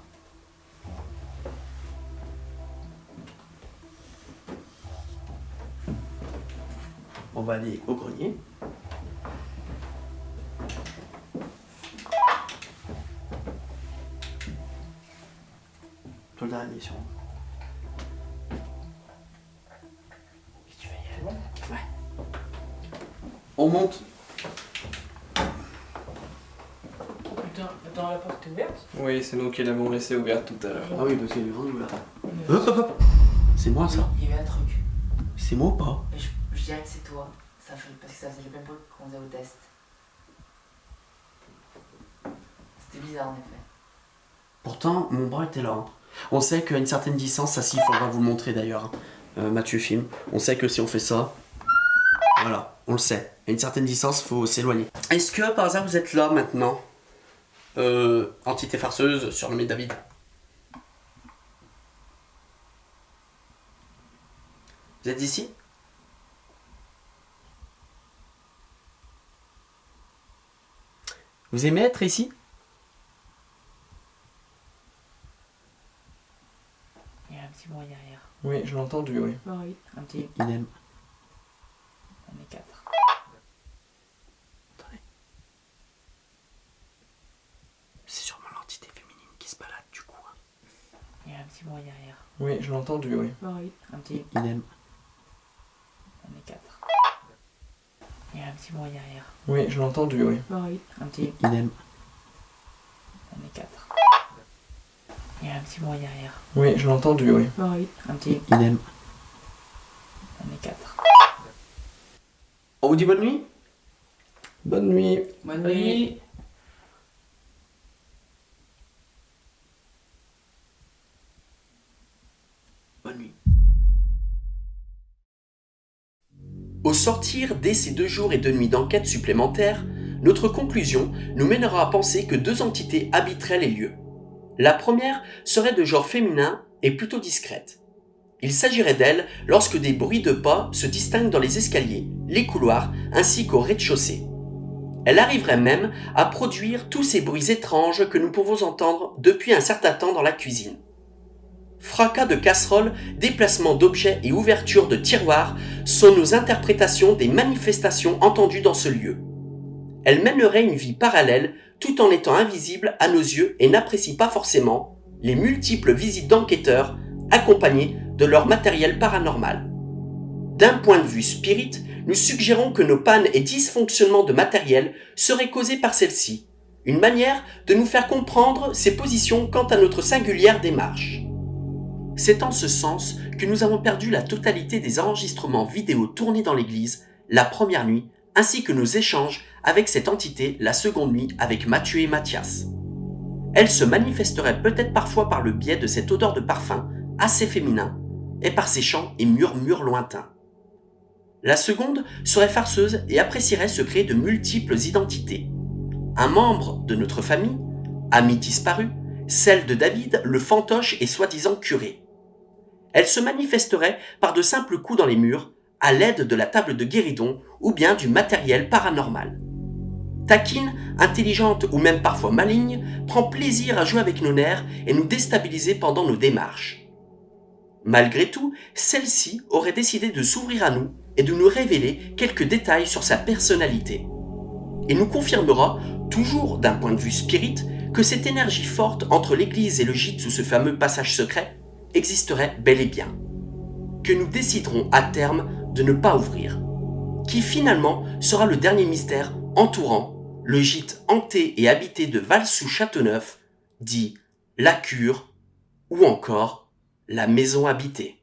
On va aller au grenier. Toi le dernier sur. Tu vas y aller? Ouais. On monte. Putain, attends, la porte est ouverte? Oui, c'est nous qui l'avons laissé ouverte tout à l'heure. Ah oui, parce qu'il y a une grande ouverte. Hop, hop, hop. C'est moi ça. Il y avait un truc. C'est moi ou pas? Mais je dirais que c'est toi. Ça fait, parce que ça faisait le même bruit qu'on faisait au test. C'était bizarre en effet. Pourtant, mon bras était là. Hein. On sait qu'à une certaine distance, ça il faudra vous le montrer d'ailleurs. Mathieu filme. On sait que si on fait ça, voilà, on le sait. À une certaine distance, il faut s'éloigner. Est-ce que par hasard vous êtes là maintenant? Entité farceuse, surnommée David. Vous êtes ici? Vous aimez être ici? Il y a un petit bruit derrière. Oui, je l'ai entendu, oui. Bah oui. Un petit. Il aime. On est 4. Attendez. C'est sûrement l'entité féminine qui se balade du coup. Hein. Il y a un petit bruit derrière. Oui, je l'ai entendu, oui. Bah oui. Un petit. Il aime. On est 4. Il y a un petit bruit derrière. Oui, je l'ai entendu, oui. Bah oui. Un petit. Il aime. On est 4. Il y a un petit bruit derrière. Oui, je l'ai entendu, oui. Bah oui. Un petit. Il aime. On est 4. On vous dit bonne nuit? Bonne nuit. Bonne Oui. Bonne nuit. Au sortir dès ces 2 jours et 2 nuits d'enquête supplémentaires, notre conclusion nous mènera à penser que 2 entités habiteraient les lieux. La première serait de genre féminin et plutôt discrète. Il s'agirait d'elle lorsque des bruits de pas se distinguent dans les escaliers, les couloirs ainsi qu'au rez-de-chaussée. Elle arriverait même à produire tous ces bruits étranges que nous pouvons entendre depuis un certain temps dans la cuisine. Fracas de casseroles, déplacements d'objets et ouverture de tiroirs sont nos interprétations des manifestations entendues dans ce lieu. Elle mènerait une vie parallèle tout en étant invisible à nos yeux et n'apprécie pas forcément les multiples visites d'enquêteurs accompagnés de leur matériel paranormal. D'un point de vue spirit, nous suggérons que nos pannes et dysfonctionnements de matériel seraient causés par celle-ci, une manière de nous faire comprendre ses positions quant à notre singulière démarche. C'est en ce sens que nous avons perdu la totalité des enregistrements vidéo tournés dans l'église la première nuit, ainsi que nos échanges avec cette entité la seconde nuit avec Mathieu et Mathias. Elle se manifesterait peut-être parfois par le biais de cette odeur de parfum assez féminin et par ses chants et murmures lointains. La seconde serait farceuse et apprécierait se créer de multiples identités. Un membre de notre famille, ami disparu, celle de David, le fantoche et soi-disant curé. Elle se manifesterait par de simples coups dans les murs, à l'aide de la table de guéridon ou bien du matériel paranormal. Taquine, intelligente ou même parfois maligne, prend plaisir à jouer avec nos nerfs et nous déstabiliser pendant nos démarches. Malgré tout, celle-ci aurait décidé de s'ouvrir à nous et de nous révéler quelques détails sur sa personnalité. Et nous confirmera, toujours d'un point de vue spirit, que cette énergie forte entre l'église et le gîte sous ce fameux passage secret existerait bel et bien, que nous déciderons à terme de ne pas ouvrir, qui finalement sera le dernier mystère entourant le gîte hanté et habité de Val-sous-Châteauneuf, dit la cure ou encore la maison habitée.